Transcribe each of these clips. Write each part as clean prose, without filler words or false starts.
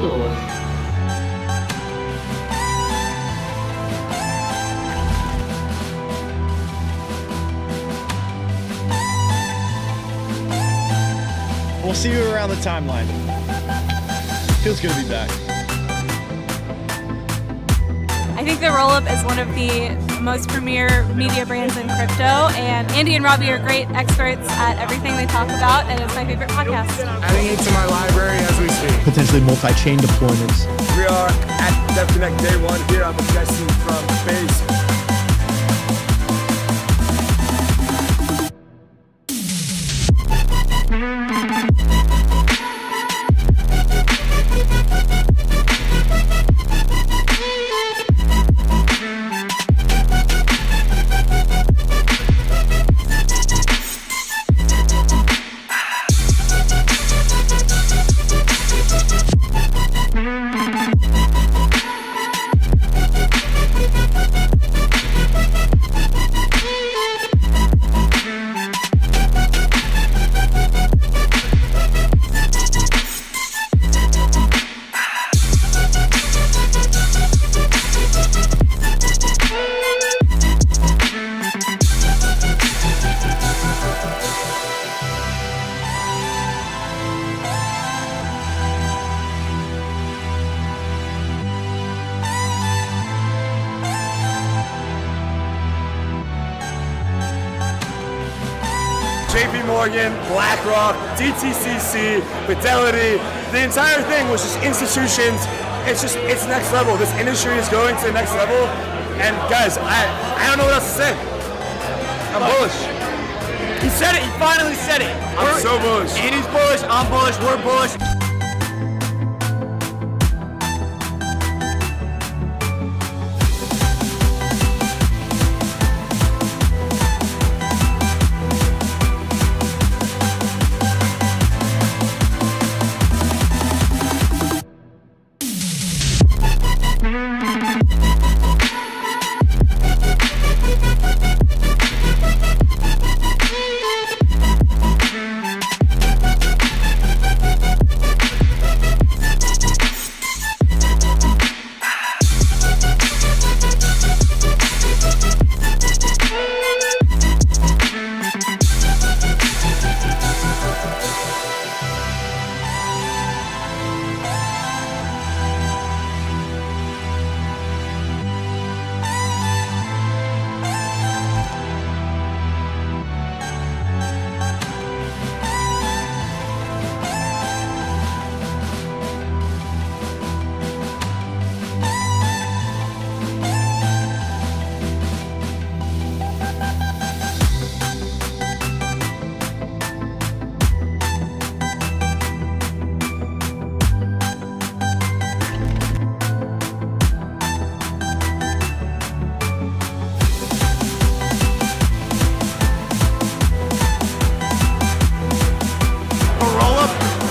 Los. We'll see you around the timeline. Feels good to be back. I think that Rollup is one of the most premier media brands in crypto, and Andy and Robbie are great experts at everything they talk about, and it's my favorite podcast. Adding it to my library as we speak. Potentially multi-chain deployments. We are at DevConnect Day 1 here. I'm with Jesse from Base. JP Morgan, BlackRock, DTCC, Fidelity, the entire thing was just institutions. It's next level. This industry is going to the next level. And guys, I don't know what else to say. I'm bullish. He said it, he finally said it. I'm so bullish. Andy's bullish, I'm bullish, we're bullish.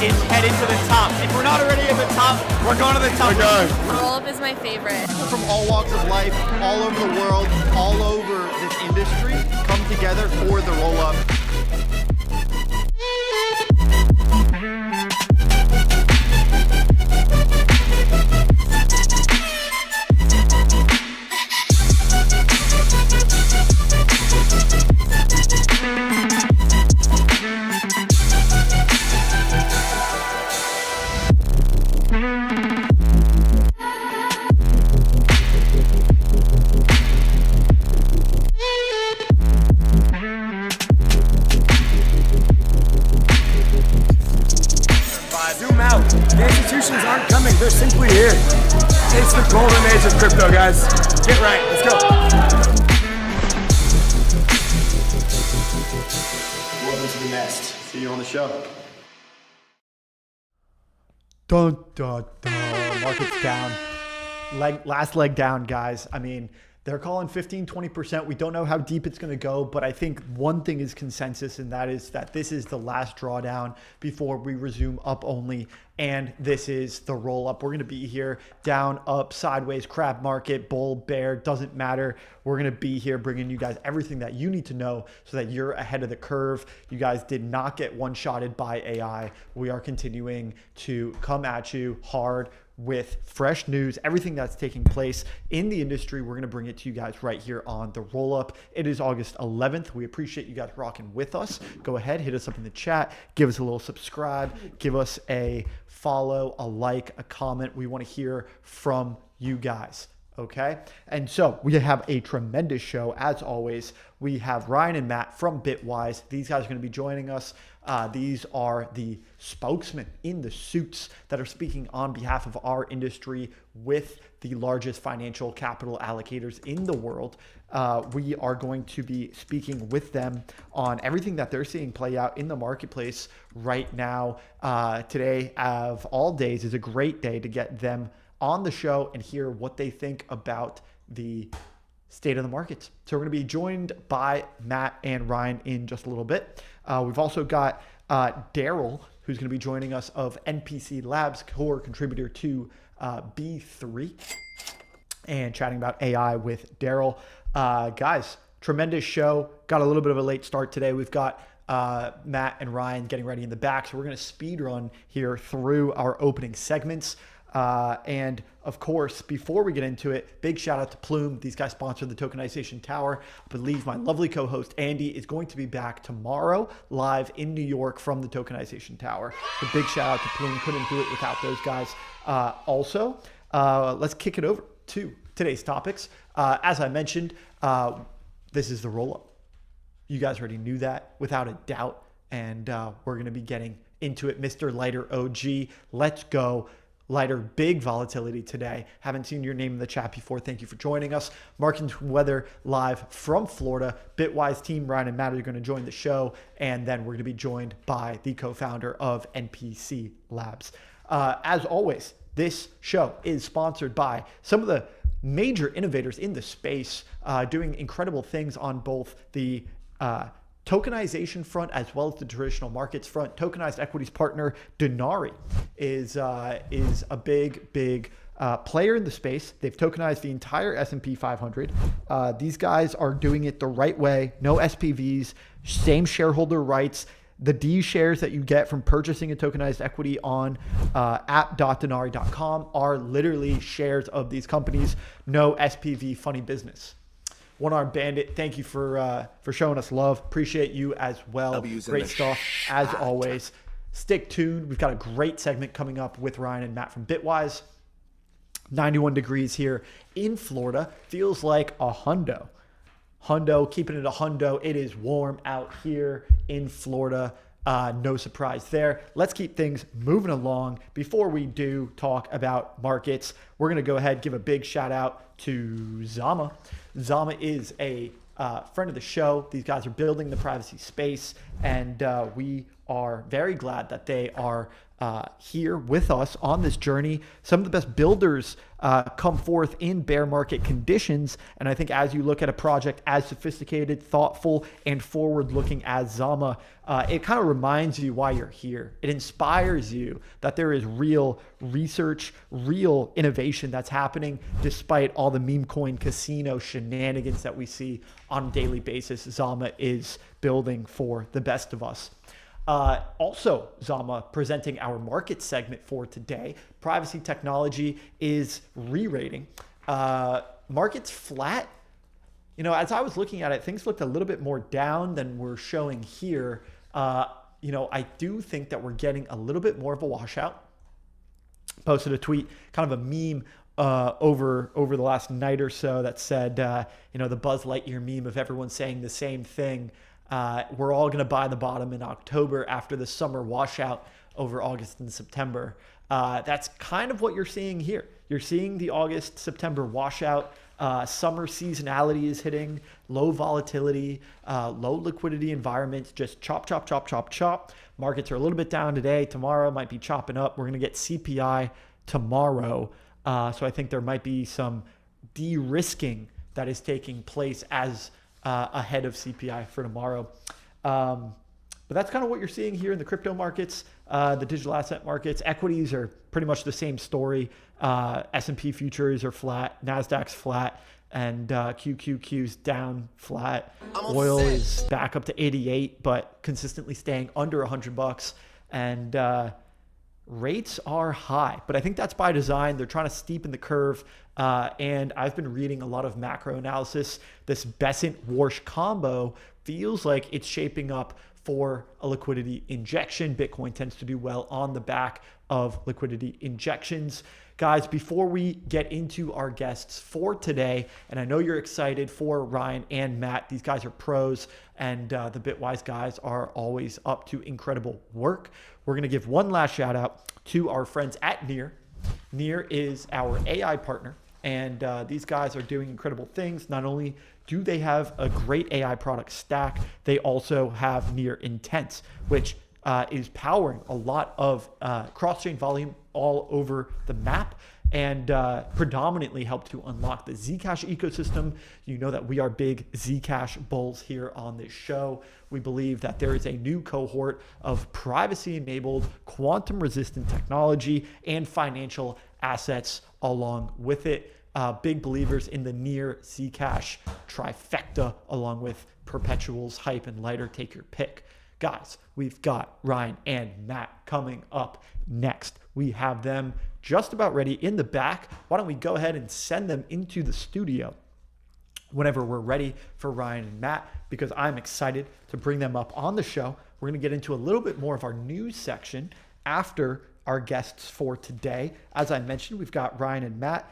Is headed to the top. If we're not already at the top, we're going to the top. We're going. Rollup is my favorite. People from all walks of life, all over the world, all over this industry, come together for the Rollup. Zoom out. The institutions aren't coming. They're simply here. It's the golden age of crypto, guys. Get right. Let's go. Welcome to the nest. See you on the show. Dun, dun, dun. Market's down. Last leg down, guys. I mean, They're calling 15, 20%. We don't know how deep it's going to go, but I think one thing is consensus, and that is that this is the last drawdown before we resume up only. And this is the roll up. We're going to be here down, up, sideways, crab market, bull, bear, doesn't matter. We're going to be here bringing you guys everything that you need to know so that you're ahead of the curve. You guys did not get one-shotted by AI. We are continuing to come at you hard with fresh news, everything that's taking place in the industry. We're going to bring it to you guys right here on the roll up. It is August 11th. We appreciate you guys rocking with us. Go ahead, hit us up in the chat, give us a little subscribe, give us a follow, a like, a comment. We want to hear from you guys. Okay. And so we have a tremendous show. As always, we have Ryan and Matt from Bitwise. These guys are going to be joining us. These are the spokesmen in the suits that are speaking on behalf of our industry with the largest financial capital allocators in the world. We are going to be speaking with them on everything that they're seeing play out in the marketplace right now. Today, of all days, is a great day to get them on the show and hear what they think about the state of the markets. So we're going to be joined by Matt and Ryan in just a little bit. We've also got Daryl, who's going to be joining us, of NPC Labs, core contributor to B3, and chatting about AI with Daryl. Guys, tremendous show. Got a little bit of a late start today. We've got Matt and Ryan getting ready in the back. So we're going to speed run here through our opening segments. And of course, before we get into it, big shout out to Plume. These guys sponsored the Tokenization Tower. I believe my lovely co-host Andy is going to be back tomorrow live in New York from the Tokenization Tower. So big shout out to Plume. Couldn't do it without those guys. Also, let's kick it over to today's topics. As I mentioned, this is the roll-up. You guys already knew that without a doubt. And we're going to be getting into it. Mr. Lighter OG, let's go. Lighter, big volatility today. Haven't seen your name in the chat before. Thank you for joining us. Market weather live from Florida. Bitwise team, Ryan and Matt, are going to join the show. And then we're going to be joined by the co-founder of NPC Labs. As always, this show is sponsored by some of the major innovators in the space, doing incredible things on both the tokenization front as well as the traditional markets front. Tokenized equities partner Denari is a big player in the space. They've tokenized the entire S&P 500. These guys are doing it the right way. No SPVs, same shareholder rights. The D shares that you get from purchasing a tokenized equity on app.denari.com are literally shares of these companies. No SPV, funny business. One Arm Bandit, thank you for showing us love. Appreciate you as well. Great stuff as always. Stick tuned. We've got a great segment coming up with Ryan and Matt from Bitwise. 91 degrees here in Florida. Feels like a hundo. Hundo, keeping it a hundo. It is warm out here in Florida. No surprise there. Let's keep things moving along. Before we do talk about markets, we're going to go ahead and give a big shout out to Zama. Zama is a friend of the show. These guys are building the privacy space, and we are very glad that they are here with us on this journey. Some of the best builders come forth in bear market conditions. And I think as you look at a project as sophisticated, thoughtful, and forward-looking as Zama, it kind of reminds you why you're here. It inspires you that there is real research, real innovation that's happening despite all the meme coin casino shenanigans that we see on a daily basis. Zama is building for the best of us. Also, Zama presenting our market segment for today. Privacy technology is re-rating. Market's flat. You know, as I was looking at it, things looked a little bit more down than we're showing here. I do think that we're getting a little bit more of a washout. Posted a tweet, kind of a meme over the last night or so that said, the Buzz Lightyear meme of everyone saying the same thing. We're all going to buy the bottom in October after the summer washout over August and September. That's kind of what you're seeing here. You're seeing the August, September washout. Summer seasonality is hitting, low volatility, low liquidity environment, just chop, chop, chop, chop, chop. Markets are a little bit down today. Tomorrow might be chopping up. We're going to get CPI tomorrow. So I think there might be some de-risking that is taking place as ahead of CPI for tomorrow. But that's kind of what you're seeing here in the crypto markets, the digital asset markets. Equities are pretty much the same story. S&P futures are flat, NASDAQ's flat, and QQQ's down flat. Oil is back up to 88, but consistently staying under $100. And rates are high, but I think that's by design. They're trying to steepen the curve. And I've been reading a lot of macro analysis. This Besant-Warsh combo feels like it's shaping up for a liquidity injection. Bitcoin tends to do well on the back of liquidity injections. Guys, before we get into our guests for today, and I know you're excited for Ryan and Matt, these guys are pros, and the Bitwise guys are always up to incredible work. We're going to give one last shout out to our friends at Near. Near is our AI partner, and these guys are doing incredible things. Not only do they have a great AI product stack, they also have Near Intense, which is powering a lot of cross-chain volume all over the map, and predominantly help to unlock the Zcash ecosystem. You know that we are big Zcash bulls here on this show. We believe that there is a new cohort of privacy-enabled, quantum-resistant technology and financial assets along with it. Big believers in the Near Zcash trifecta, along with Perpetuals, Hype, and Lighter. Take your pick. Guys, we've got Ryan and Matt coming up next. We have them just about ready in the back. Why don't we go ahead and send them into the studio whenever we're ready for Ryan and Matt, because I'm excited to bring them up on the show. We're going to get into a little bit more of our news section after our guests for today. As I mentioned, we've got Ryan and Matt.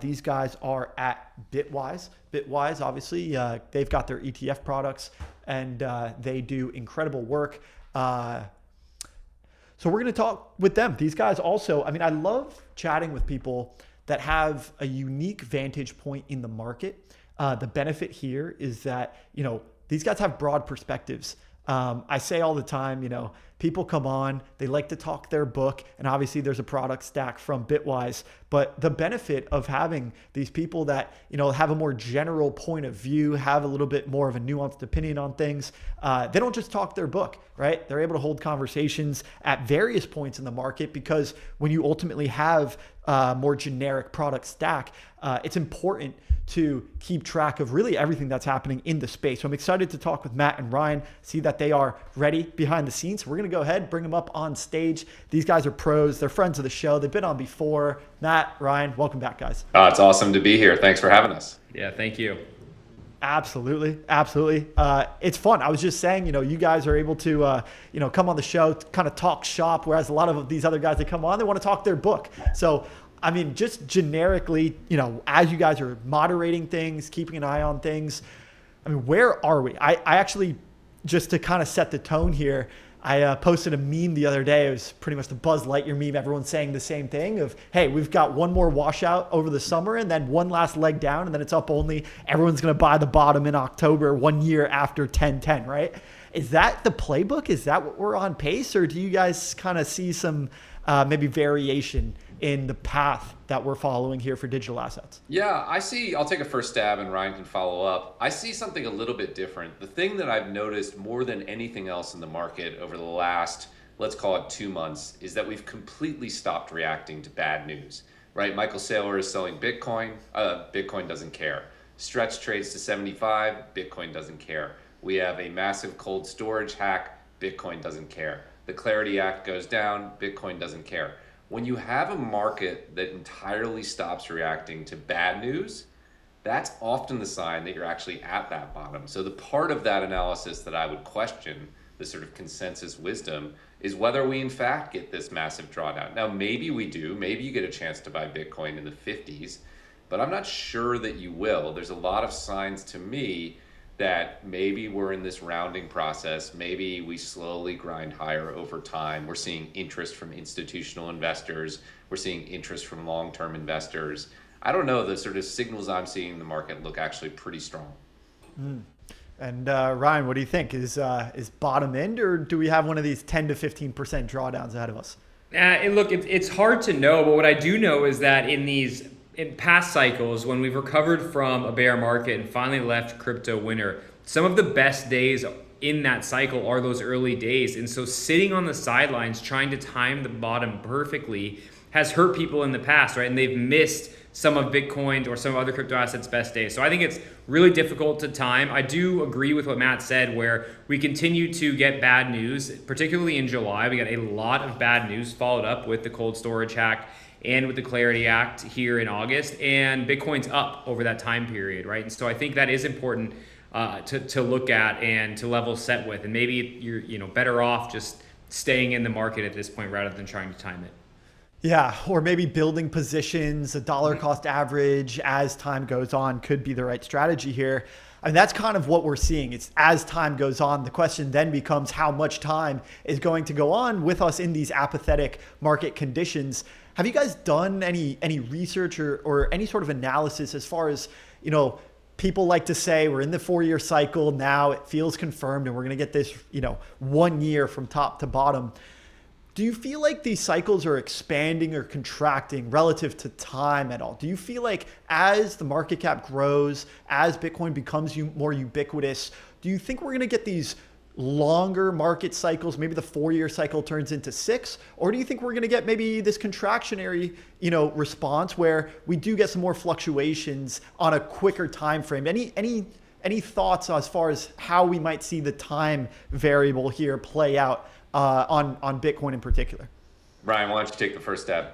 These guys are at Bitwise. Bitwise, obviously, they've got their ETF products, and they do incredible work. So we're going to talk with them. These guys also, I mean, I love chatting with people that have a unique vantage point in the market. The benefit here is that, you know, these guys have broad perspectives. I say all the time, you know, people come on, they like to talk their book, and obviously there's a product stack from Bitwise, but the benefit of having these people that, you know, have a more general point of view, have a little bit more of a nuanced opinion on things, they don't just talk their book, right? They're able to hold conversations at various points in the market, because when you ultimately have a more generic product stack, it's important to keep track of really everything that's happening in the space. So I'm excited to talk with Matt and Ryan, see that they are ready behind the scenes. So we're going to go ahead, bring them up on stage. These guys are pros. They're friends of the show. They've been on before. Matt, Ryan, welcome back, guys. It's awesome to be here. Thanks for having us. Yeah, thank you. Absolutely. Absolutely. It's fun. I was just saying, you know, you guys are able to, you know, come on the show, kind of talk shop, whereas a lot of these other guys that come on, they want to talk their book. So I mean, just generically, you know, as you guys are moderating things, keeping an eye on things, I mean, where are we? I actually, just to kind of set the tone here, I posted a meme the other day. It was pretty much the Buzz Lightyear meme. Everyone's saying the same thing of, hey, we've got one more washout over the summer and then one last leg down, and then it's up only. Everyone's going to buy the bottom in October, 1 year after 10-10, right? Is that the playbook? Is that what we're on pace? Or do you guys kind of see some maybe variation in the path that we're following here for digital assets? Yeah, I'll take a first stab and Ryan can follow up. I see something a little bit different. The thing that I've noticed more than anything else in the market over the last, let's call it 2 months, is that we've completely stopped reacting to bad news, right? Michael Saylor is selling Bitcoin. Bitcoin doesn't care. Stretch trades to 75, Bitcoin doesn't care. We have a massive cold storage hack, Bitcoin doesn't care. The Clarity Act goes down, Bitcoin doesn't care. When you have a market that entirely stops reacting to bad news, that's often the sign that you're actually at that bottom. So the part of that analysis that I would question, the sort of consensus wisdom, is whether we in fact get this massive drawdown. Now, maybe we do. Maybe you get a chance to buy Bitcoin in the 50s, but I'm not sure that you will. There's a lot of signs to me that maybe we're in this rounding process. Maybe we slowly grind higher over time. We're seeing interest from institutional investors. We're seeing interest from long-term investors. I don't know, the sort of signals I'm seeing in the market look actually pretty strong. And Ryan, what do you think? Is bottom end, or do we have one of these 10 to 15% drawdowns ahead of us? Look, it's hard to know, but what I do know is that in these in past cycles, when we've recovered from a bear market and finally left crypto winter, some of the best days in that cycle are those early days. And so sitting on the sidelines trying to time the bottom perfectly has hurt people in the past, right? And they've missed some of Bitcoin or some other crypto assets' best days. So I think it's really difficult to time. I do agree with what Matt said, where we continue to get bad news, particularly in July. We got a lot of bad news followed up with the cold storage hack and with the Clarity Act here in August, and Bitcoin's up over that time period, right? And so I think that is important to look at and to level set with, and maybe you're better off just staying in the market at this point rather than trying to time it. Yeah, or maybe building positions, a dollar cost average as time goes on could be the right strategy here. I mean, that's kind of what we're seeing. It's as time goes on, the question then becomes how much time is going to go on with us in these apathetic market conditions. Have you guys done any research or any sort of analysis as far as, people like to say we're in the 4-year cycle now, it feels confirmed and we're going to get this, 1 year from top to bottom. Do you feel like these cycles are expanding or contracting relative to time at all? Do you feel like as the market cap grows, as Bitcoin becomes more ubiquitous, do you think we're going to get these longer market cycles? Maybe the 4-year cycle turns into 6, or do you think we're going to get maybe this contractionary, response where we do get some more fluctuations on a quicker time frame? Any thoughts as far as how we might see the time variable here play out on Bitcoin in particular? Ryan, why don't you take the first stab?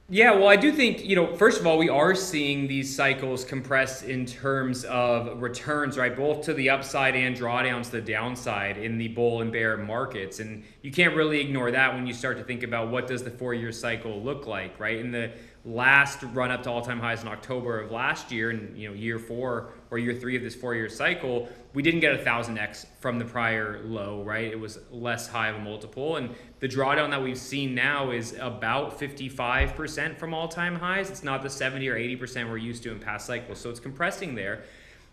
Yeah, well, I do think, first of all, we are seeing these cycles compress in terms of returns, right? Both to the upside and drawdowns to the downside in the bull and bear markets. And you can't really ignore that when you start to think about what does the 4-year cycle look like, right? In the last run up to all-time highs in October of last year, and year 4 or year 3 of this 4-year cycle, we didn't get 1,000x from the prior low, right? It was less high of a multiple, and the drawdown that we've seen now is about 55% from all-time highs. It's not the 70 or 80% we're used to in past cycles, so it's compressing there.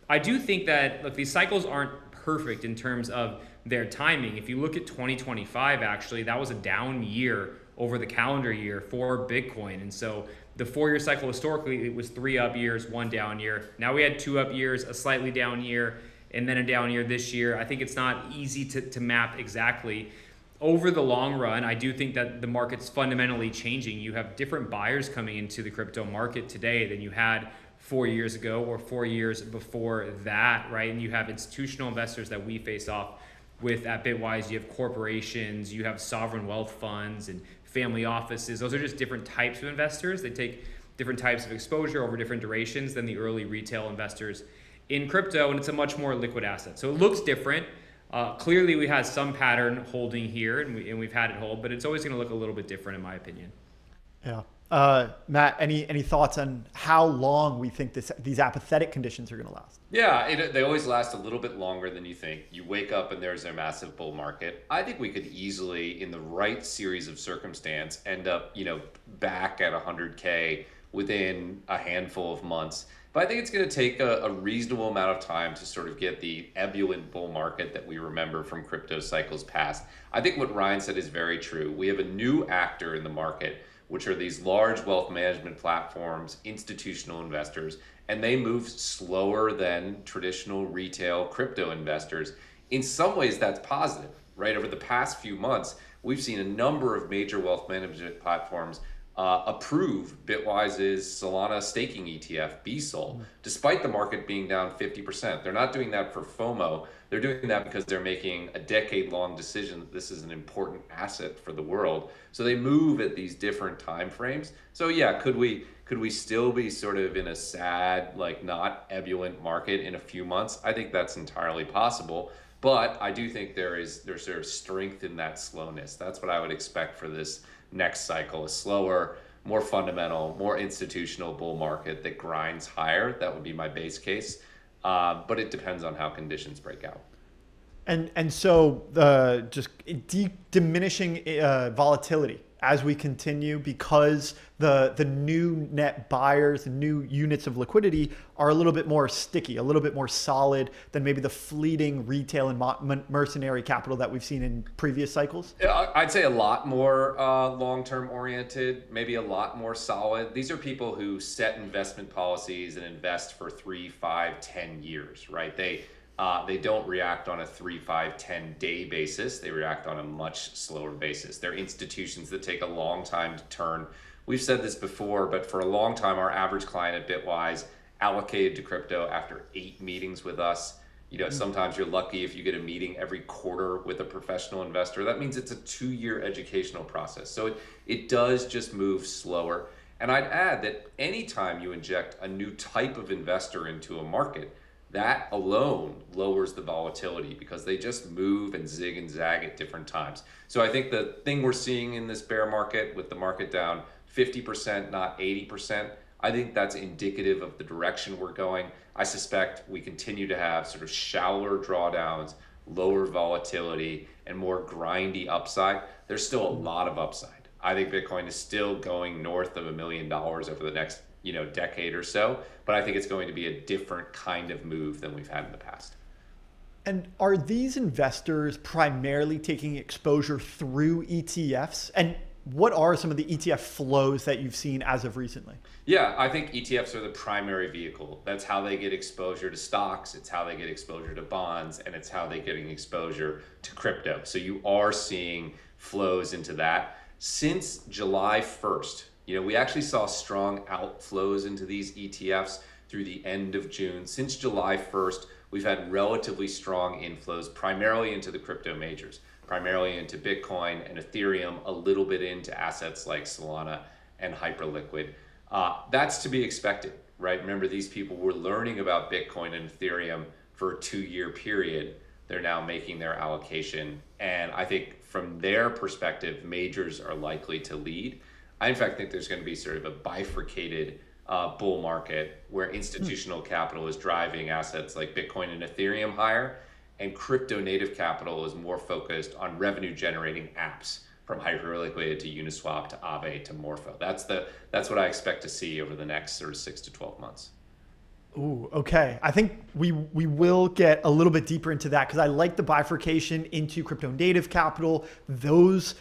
I do think that, look, these cycles aren't perfect in terms of their timing. If you look at 2025, actually, that was a down year over the calendar year for Bitcoin, and so the 4-year cycle historically, it was 3 up years, 1 down year. Now we had 2 up years, a slightly down year, and then a down year this year. I think it's not easy to map exactly. Over the long run, I do think that the market's fundamentally changing. You have different buyers coming into the crypto market today than you had 4 years ago or 4 years before that, right? And you have institutional investors that we face off with at Bitwise. You have corporations, you have sovereign wealth funds and family offices. Those are just different types of investors. They take different types of exposure over different durations than the early retail investors in crypto, and it's a much more liquid asset. So it looks different. Clearly, we had some pattern holding here, and we've had it hold, but it's always going to look a little bit different, in my opinion. Yeah. Matt, any thoughts on how long we think these apathetic conditions are going to last? Yeah, they always last a little bit longer than you think. You wake up and there's a massive bull market. I think we could easily, in the right series of circumstance, end up, back at 100K within a handful of months. But I think it's going to take a reasonable amount of time to sort of get the ebullient bull market that we remember from crypto cycles past. I think what Ryan said is very true. We have a new actor in the market, which are these large wealth management platforms, institutional investors, and they move slower than traditional retail crypto investors. In some ways, that's positive, right? Over the past few months, we've seen a number of major wealth management platforms approve Bitwise's Solana staking ETF, BSOL, despite the market being down 50%. They're not doing that for FOMO. They're doing that because they're making a decade-long decision that this is an important asset for the world. So they move at these different time frames. So yeah, could we still be sort of in a sad, not ebullient market in a few months? I think that's entirely possible. But I do think there's sort of strength in that slowness. That's what I would expect for this next cycle, a slower, more fundamental, more institutional bull market that grinds higher. That would be my base case. But it depends on how conditions break out. And so just diminishing volatility as we continue because the new net buyers, the new units of liquidity are a little bit more sticky, a little bit more solid than maybe the fleeting retail and mercenary capital that we've seen in previous cycles? Yeah, I'd say a lot more long-term oriented, maybe a lot more solid. These are people who set investment policies and invest for 3, 5, 10 years, right? They don't react on a 3, 5, 10 day basis. They react on a much slower basis. They're institutions that take a long time to turn. We've said this before, but for a long time, our average client at Bitwise allocated to crypto after 8 meetings with us. You know, sometimes you're lucky if you get a meeting every quarter with a professional investor. That means it's a 2-year educational process. So it does just move slower. And I'd add that anytime you inject a new type of investor into a market, that alone lowers the volatility because they just move and zig and zag at different times. So I think the thing we're seeing in this bear market with the market down 50%, not 80%, I think that's indicative of the direction we're going. I suspect we continue to have sort of shallower drawdowns, lower volatility, and more grindy upside. There's still a lot of upside. I think Bitcoin is still going north of $1 million over the next decade or so, but I think it's going to be a different kind of move than we've had in the past. And are these investors primarily taking exposure through ETFs? And what are some of the ETF flows that you've seen as of recently? Yeah, I think ETFs are the primary vehicle. That's how they get exposure to stocks, it's how they get exposure to bonds, and it's how they're getting exposure to crypto. So you are seeing flows into that. Since July 1st, we actually saw strong outflows into these ETFs through the end of June. Since July 1st, we've had relatively strong inflows, primarily into the crypto majors, primarily into Bitcoin and Ethereum, a little bit into assets like Solana and Hyperliquid. That's to be expected, right? Remember, these people were learning about Bitcoin and Ethereum for a 2-year period. They're now making their allocation. And I think from their perspective, majors are likely to lead. I, in fact, think there's going to be sort of a bifurcated bull market where institutional capital is driving assets like Bitcoin and Ethereum higher, and crypto native capital is more focused on revenue generating apps, from Hyperliquid to Uniswap to Aave to Morpho. That's what I expect to see over the next sort of 6 to 12 months. Ooh, okay. I think we will get a little bit deeper into that because I like the bifurcation into crypto native capital. Those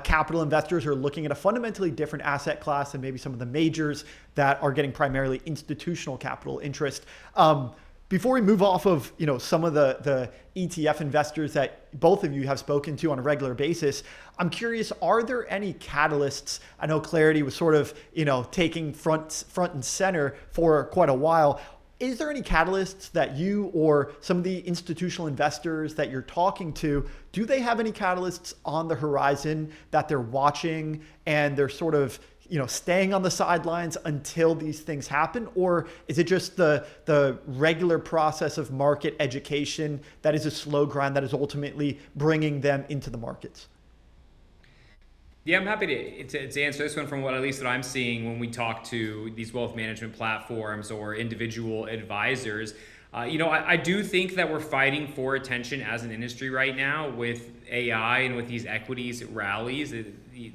capital investors are looking at a fundamentally different asset class than maybe some of the majors that are getting primarily institutional capital interest. Before we move off of some of the ETF investors that both of you have spoken to on a regular basis, I'm curious, are there any catalysts? I know Clarity was sort of taking front and center for quite a while. Is there any catalysts that you or some of the institutional investors that you're talking to, do they have any catalysts on the horizon that they're watching and they're sort of staying on the sidelines until these things happen? Or is it just the regular process of market education that is a slow grind that is ultimately bringing them into the markets? Yeah, I'm happy to answer this one from at least what I'm seeing when we talk to these wealth management platforms or individual advisors. I do think that we're fighting for attention as an industry right now with AI and with these equities rallies.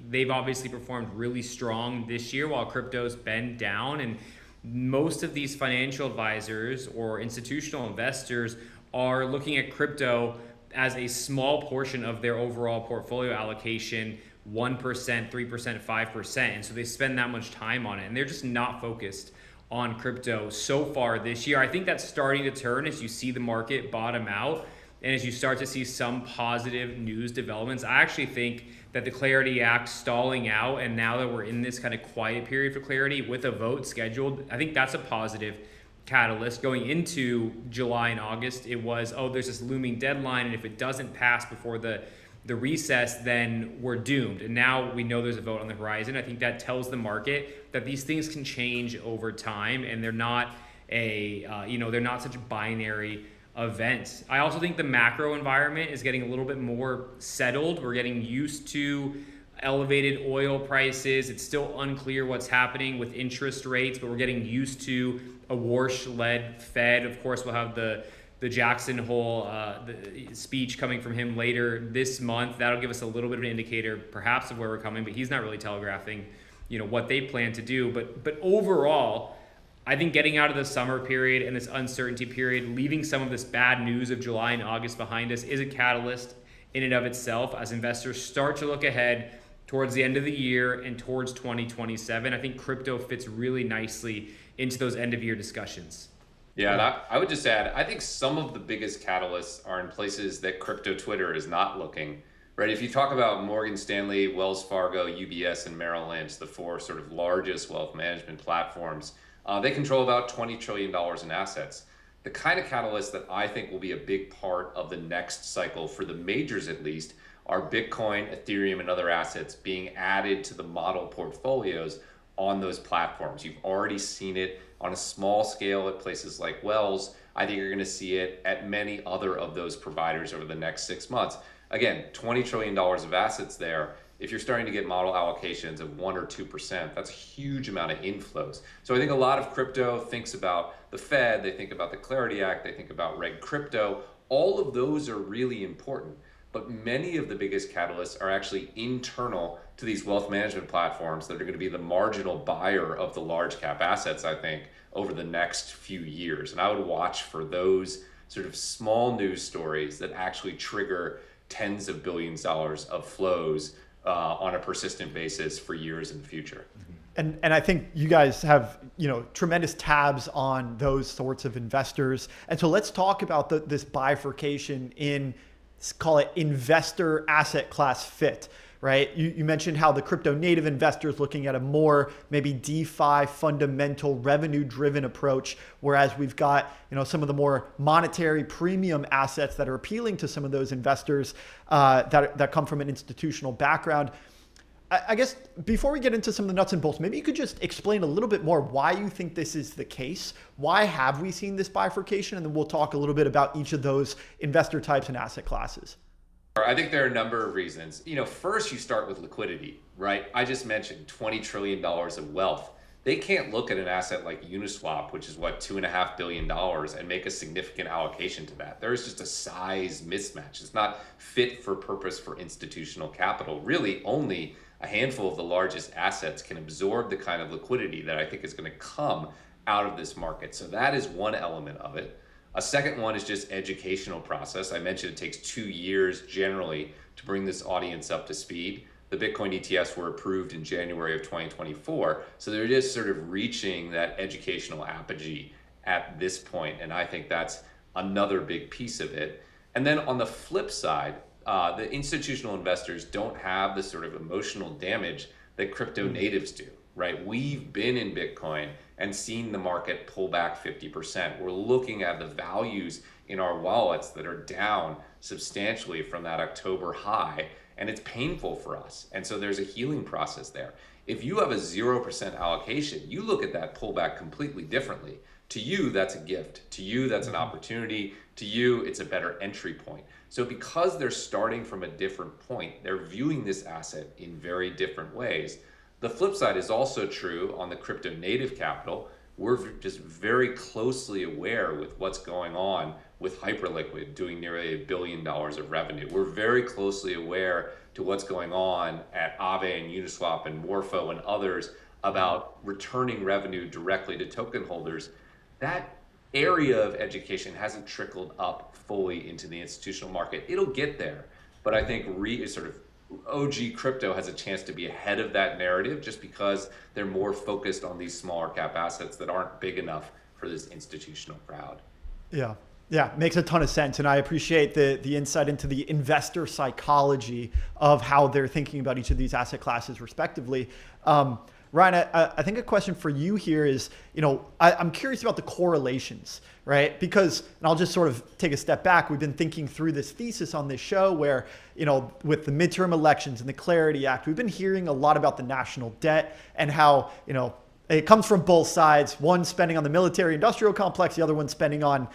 They've obviously performed really strong this year while crypto's been down, and most of these financial advisors or institutional investors are looking at crypto as a small portion of their overall portfolio allocation, 1%, 3%, 5%. And so they spend that much time on it, and they're just not focused on crypto so far this year. I think that's starting to turn as you see the market bottom out and as you start to see some positive news developments. I actually think that the Clarity Act stalling out, and now that we're in this kind of quiet period for Clarity with a vote scheduled, I think that's a positive catalyst. Going into July and August, it was, there's this looming deadline, and if it doesn't pass before the recess, then we're doomed. And now we know there's a vote on the horizon. I think that tells the market that these things can change over time, and they're not they're not such binary events. I also think the macro environment is getting a little bit more settled. We're getting used to elevated oil prices. It's still unclear what's happening with interest rates, but we're getting used to a Warsh-led Fed. Of course, we'll have the the Jackson Hole the speech coming from him later this month. That'll give us a little bit of an indicator perhaps of where we're coming, but he's not really telegraphing, what they plan to do. But overall, I think getting out of the summer period and this uncertainty period, leaving some of this bad news of July and August behind us is a catalyst in and of itself as investors start to look ahead towards the end of the year and towards 2027. I think crypto fits really nicely into those end of year discussions. Yeah, and I would just add, I think some of the biggest catalysts are in places that crypto Twitter is not looking, right? If you talk about Morgan Stanley, Wells Fargo, UBS, and Merrill Lynch, the four sort of largest wealth management platforms, they control about $20 trillion in assets. The kind of catalyst that I think will be a big part of the next cycle, for the majors at least, are Bitcoin, Ethereum, and other assets being added to the model portfolios on those platforms. You've already seen it on a small scale at places like Wells. I think you're going to see it at many other of those providers over the next 6 months. Again, $20 trillion of assets there. If you're starting to get model allocations of 1 or 2%, that's a huge amount of inflows. So I think a lot of crypto thinks about the Fed, they think about the Clarity Act, they think about Reg Crypto. All of those are really important. But many of the biggest catalysts are actually internal to these wealth management platforms that are going to be the marginal buyer of the large cap assets, I think, over the next few years. And I would watch for those sort of small news stories that actually trigger tens of billions of dollars of flows on a persistent basis for years in the future. And I think you guys have, tremendous tabs on those sorts of investors. And so let's talk about this bifurcation in, call it, investor asset class fit, right? You mentioned how the crypto native investor is looking at a more maybe DeFi fundamental revenue driven approach, whereas we've got, some of the more monetary premium assets that are appealing to some of those investors that come from an institutional background. I guess before we get into some of the nuts and bolts, maybe you could just explain a little bit more why you think this is the case. Why have we seen this bifurcation? And then we'll talk a little bit about each of those investor types and asset classes. I think there are a number of reasons. First you start with liquidity, right? I just mentioned $20 trillion of wealth. They can't look at an asset like Uniswap, which is $2.5 billion, and make a significant allocation to that. There's just a size mismatch. It's not fit for purpose for institutional capital. Really, only a handful of the largest assets can absorb the kind of liquidity that I think is going to come out of this market. So that is one element of it. A second one is just educational process. I mentioned it takes 2 years generally to bring this audience up to speed. The Bitcoin ETFs were approved in January of 2024. So they're just sort of reaching that educational apogee at this point. And I think that's another big piece of it. And then on the flip side, the institutional investors don't have the sort of emotional damage that crypto natives do, right? We've been in Bitcoin and seen the market pull back 50%. We're looking at the values in our wallets that are down substantially from that October high, and it's painful for us. And so there's a healing process there. If you have a 0% allocation, you look at that pullback completely differently. To you, that's a gift. To you, that's an opportunity. To you, it's a better entry point. So because they're starting from a different point, they're viewing this asset in very different ways. The flip side is also true on the crypto native capital. We're just very closely aware with what's going on with Hyperliquid doing nearly $1 billion of revenue. We're very closely aware to what's going on at Aave and Uniswap and Morpho and others about returning revenue directly to token holders. That area of education hasn't trickled up fully into the institutional market. It'll get there, but I think sort of OG crypto has a chance to be ahead of that narrative just because they're more focused on these smaller cap assets that aren't big enough for this institutional crowd. Yeah, makes a ton of sense. And I appreciate the insight into the investor psychology of how they're thinking about each of these asset classes respectively. Ryan, I think a question for you here is, I'm curious about the correlations, right? Because, and I'll just sort of take a step back. We've been thinking through this thesis on this show where, with the midterm elections and the Clarity Act, we've been hearing a lot about the national debt and how, it comes from both sides. One spending on the military industrial complex, the other one spending on,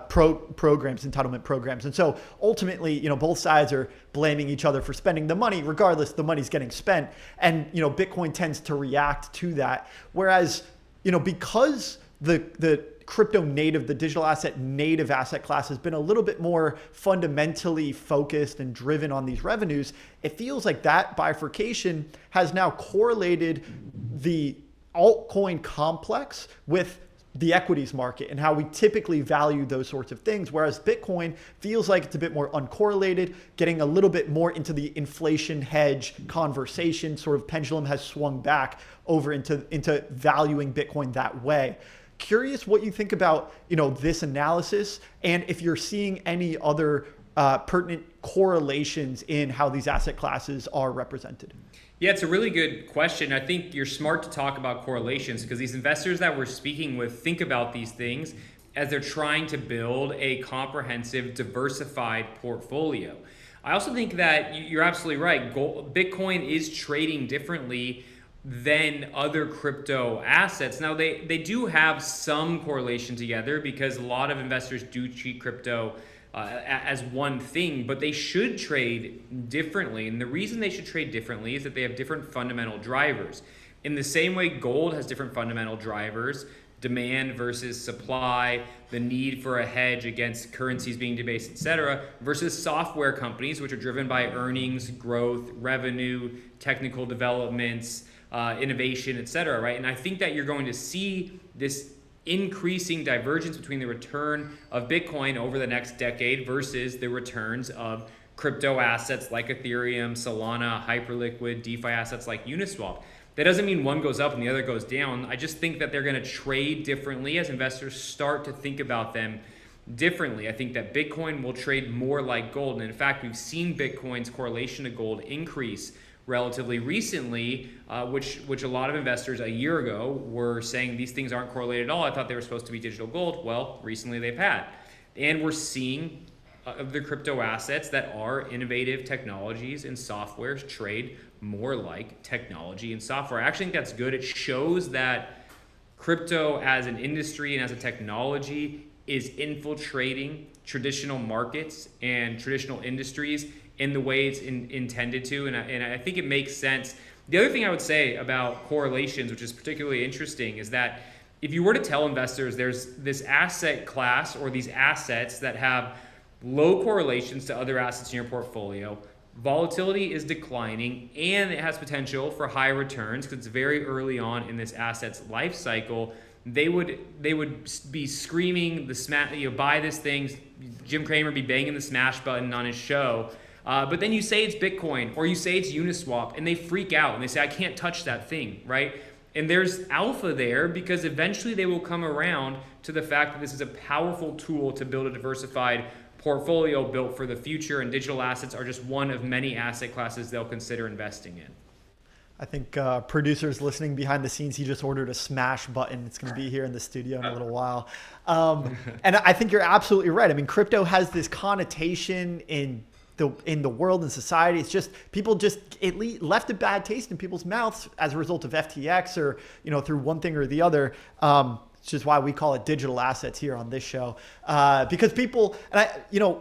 programs, entitlement programs. And so ultimately, both sides are blaming each other for spending the money. Regardless, the money's getting spent. And, Bitcoin tends to react to that. Whereas, because the crypto native, the digital asset native asset class has been a little bit more fundamentally focused and driven on these revenues, it feels like that bifurcation has now correlated the altcoin complex with the equities market and how we typically value those sorts of things. Whereas Bitcoin feels like it's a bit more uncorrelated, getting a little bit more into the inflation hedge conversation. Sort of pendulum has swung back over into valuing Bitcoin that way. Curious what you think about, this analysis, and if you're seeing any other pertinent correlations in how these asset classes are represented. Yeah, it's a really good question. I think you're smart to talk about correlations because these investors that we're speaking with think about these things as they're trying to build a comprehensive, diversified portfolio. I also think that you're absolutely right. Bitcoin is trading differently than other crypto assets. Now, they do have some correlation together because a lot of investors do treat crypto as one thing, but they should trade differently. And the reason they should trade differently is that they have different fundamental drivers. In the same way gold has different fundamental drivers, demand versus supply, the need for a hedge against currencies being debased, etc., versus software companies, which are driven by earnings, growth, revenue, technical developments, innovation, etc., right? And I think that you're going to see this increasing divergence between the return of Bitcoin over the next decade versus the returns of crypto assets like Ethereum, Solana, Hyperliquid, DeFi assets like Uniswap. That doesn't mean one goes up and the other goes down. I just think that they're going to trade differently as investors start to think about them differently. I think that Bitcoin will trade more like gold. And in fact, we've seen Bitcoin's correlation to gold increase relatively recently, which a lot of investors a year ago were saying these things aren't correlated at all. I thought they were supposed to be digital gold. Well, recently they've had. And we're seeing of the crypto assets that are innovative technologies and softwares trade more like technology and software. I actually think that's good. It shows that crypto as an industry and as a technology is infiltrating traditional markets and traditional industries in the way it's intended to, and I think it makes sense. The other thing I would say about correlations, which is particularly interesting, is that if you were to tell investors there's this asset class or these assets that have low correlations to other assets in your portfolio, volatility is declining, and it has potential for high returns because it's very early on in this asset's life cycle, they would be screaming buy this thing. Jim Cramer be banging the smash button on his show. But then you say it's Bitcoin or you say it's Uniswap and they freak out and they say, I can't touch that thing, right? And there's alpha there because eventually they will come around to the fact that this is a powerful tool to build a diversified portfolio built for the future, and digital assets are just one of many asset classes they'll consider investing in. I think producers listening behind the scenes, he just ordered a smash button. It's going to be here in the studio in a little while. And I think you're absolutely right. I mean, crypto has this connotation in the world and society. It's just people it left a bad taste in people's mouths as a result of FTX or through one thing or the other. Which is why we call it digital assets here on this show, because people, and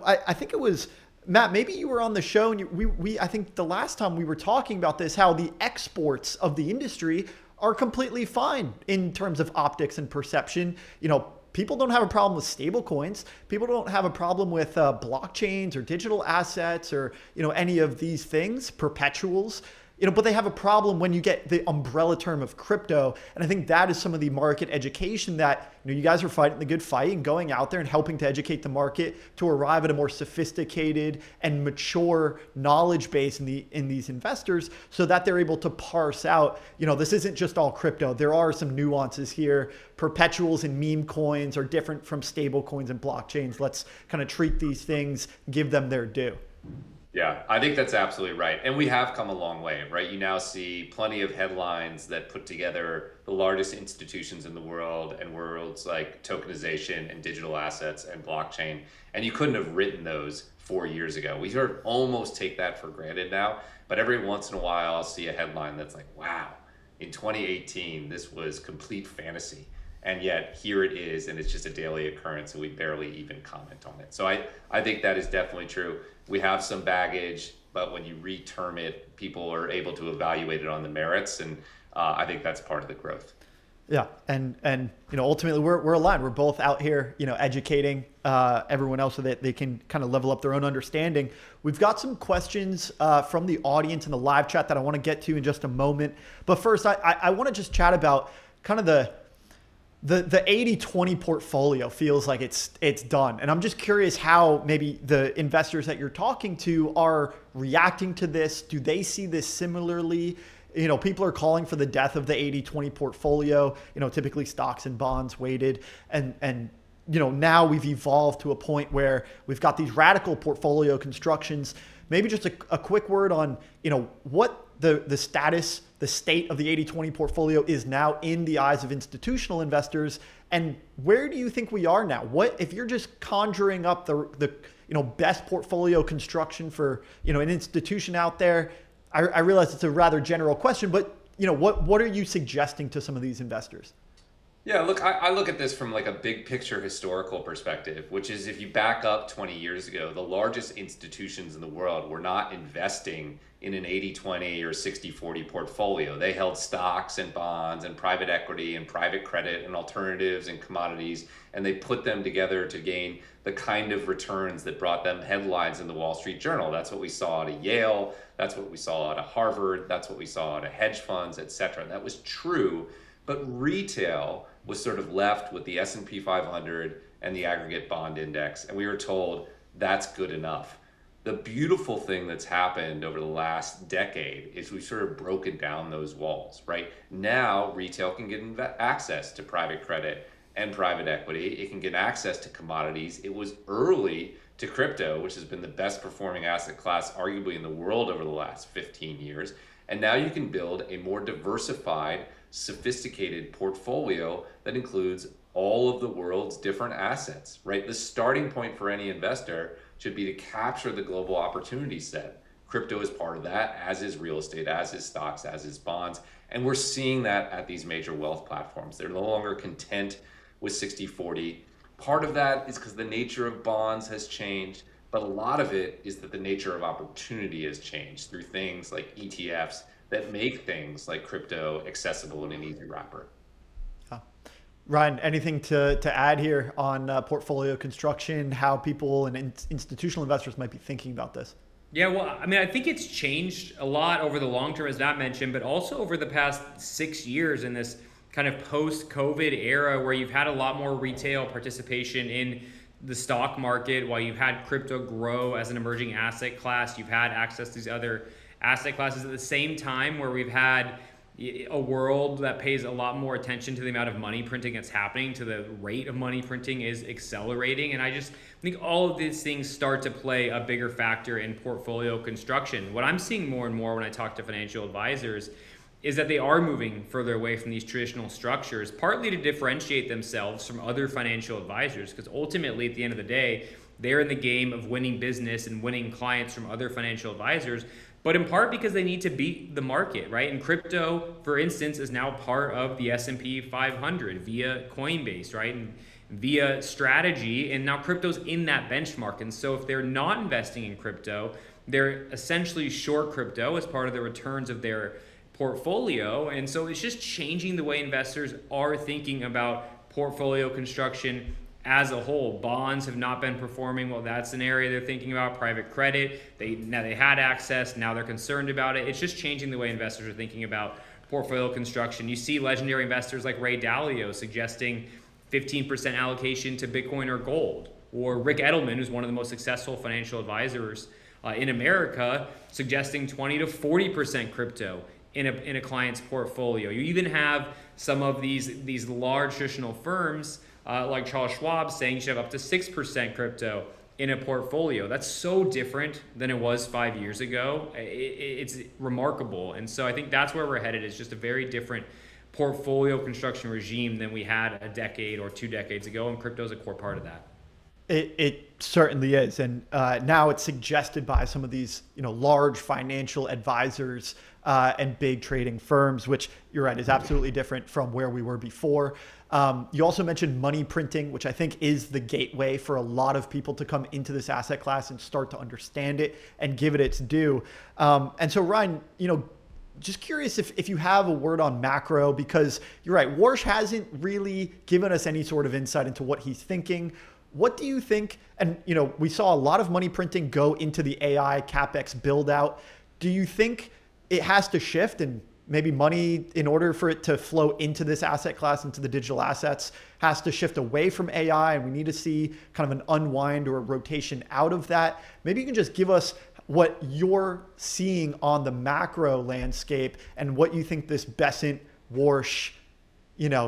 I think it was Matt, maybe you were on the show, and I think the last time we were talking about this, how the exports of the industry are completely fine in terms of optics and perception. People don't have a problem with stable coins. People don't have a problem with blockchains or digital assets or any of these things, perpetuals. But they have a problem when you get the umbrella term of crypto. And I think that is some of the market education that you guys are fighting the good fight and going out there and helping to educate the market to arrive at a more sophisticated and mature knowledge base in these investors so that they're able to parse out, this isn't just all crypto. There are some nuances here. Perpetuals and meme coins are different from stable coins and blockchains. Let's kind of treat these things, give them their due. Yeah, I think that's absolutely right. And we have come a long way, right? You now see plenty of headlines that put together the largest institutions in the world and worlds like tokenization and digital assets and blockchain. And you couldn't have written those 4 years ago. We sort of almost take that for granted now. But every once in a while, I'll see a headline that's like, wow, in 2018, this was complete fantasy. And yet here it is, and it's just a daily occurrence, and we barely even comment on it. So I think that is definitely true. We have some baggage, but when you reterm it, people are able to evaluate it on the merits, and I think that's part of the growth. Yeah, and ultimately we're aligned. We're both out here, educating everyone else so that they can kind of level up their own understanding. We've got some questions from the audience in the live chat that I want to get to in just a moment. But first, I want to just chat about kind of the 80-20 portfolio. Feels like it's done, and I'm just curious how maybe the investors that you're talking to are reacting to this. Do they see this similarly? People are calling for the death of the 80-20 portfolio, typically stocks and bonds weighted. And now we've evolved to a point where we've got these radical portfolio constructions. Maybe just a quick word on, what the status, the state of the 80-20 portfolio is now in the eyes of institutional investors. And where do you think we are now? What, if you're just conjuring up the best portfolio construction for, an institution out there? I realize it's a rather general question, but what are you suggesting to some of these investors? Yeah, look, I look at this from like a big picture historical perspective, which is if you back up 20 years ago, the largest institutions in the world were not investing in an 80-20 or 60-40 portfolio. They held stocks and bonds and private equity and private credit and alternatives and commodities, and they put them together to gain the kind of returns that brought them headlines in the Wall Street Journal. That's what we saw at Yale. That's what we saw at Harvard. That's what we saw at hedge funds, et cetera. That was true, but retail was sort of left with the S&P 500 and the aggregate bond index, and we were told that's good enough. The beautiful thing that's happened over the last decade is we've sort of broken down those walls, right? Now retail can get access to private credit and private equity. It can get access to commodities. It was early to crypto, which has been the best performing asset class arguably in the world over the last 15 years. And now you can build a more diversified, sophisticated portfolio that includes all of the world's different assets, right? The starting point for any investor should be to capture the global opportunity set. Crypto is part of that, as is real estate, as is stocks, as is bonds. And we're seeing that at these major wealth platforms. They're no longer content with 60-40. Part of that is because the nature of bonds has changed, but a lot of it is that the nature of opportunity has changed through things like ETFs that make things like crypto accessible in an easy wrapper. Ryan, anything to add here on portfolio construction, how people and institutional investors might be thinking about this? Yeah, well, I mean, I think it's changed a lot over the long term, as Matt mentioned, but also over the past 6 years in this kind of post-COVID era where you've had a lot more retail participation in the stock market while you've had crypto grow as an emerging asset class. You've had access to these other asset classes at the same time where we've had a world that pays a lot more attention to the amount of money printing that's happening, to the rate of money printing is accelerating. And I just think all of these things start to play a bigger factor in portfolio construction. What I'm seeing more and more when I talk to financial advisors is that they are moving further away from these traditional structures, partly to differentiate themselves from other financial advisors, because ultimately at the end of the day, they're in the game of winning business and winning clients from other financial advisors, but in part because they need to beat the market, right? And crypto, for instance, is now part of the S&P 500 via Coinbase, right? And via strategy, and now crypto's in that benchmark. And so if they're not investing in crypto, they're essentially short crypto as part of the returns of their portfolio. And so it's just changing the way investors are thinking about portfolio construction as a whole. Bonds have not been performing well. That's an area they're thinking about. Private credit, they had access, now they're concerned about it. It's just changing the way investors are thinking about portfolio construction. You see legendary investors like Ray Dalio suggesting 15% allocation to Bitcoin or gold, or Rick Edelman, who's one of the most successful financial advisors in America, suggesting 20 to 40% crypto in a client's portfolio. You even have some of these large traditional firms like Charles Schwab saying you should have up to 6% crypto in a portfolio. That's so different than it was 5 years ago. It's remarkable. And so I think that's where we're headed. It's just a very different portfolio construction regime than we had a decade or 2 decades ago, and crypto is a core part of that. It certainly is, and now it's suggested by some of these large financial advisors and big trading firms, which you're right is absolutely different from where we were before. You also mentioned money printing, which I think is the gateway for a lot of people to come into this asset class and start to understand it and give it its due. And so Ryan, just curious if you have a word on macro, because you're right, Warsh hasn't really given us any sort of insight into what he's thinking. What do you think? And we saw a lot of money printing go into the AI CapEx build out. Do you think it has to shift, and maybe money, in order for it to flow into this asset class, into the digital assets, has to shift away from AI, and we need to see kind of an unwind or a rotation out of that? Maybe you can just give us what you're seeing on the macro landscape and what you think this Bessent Warsh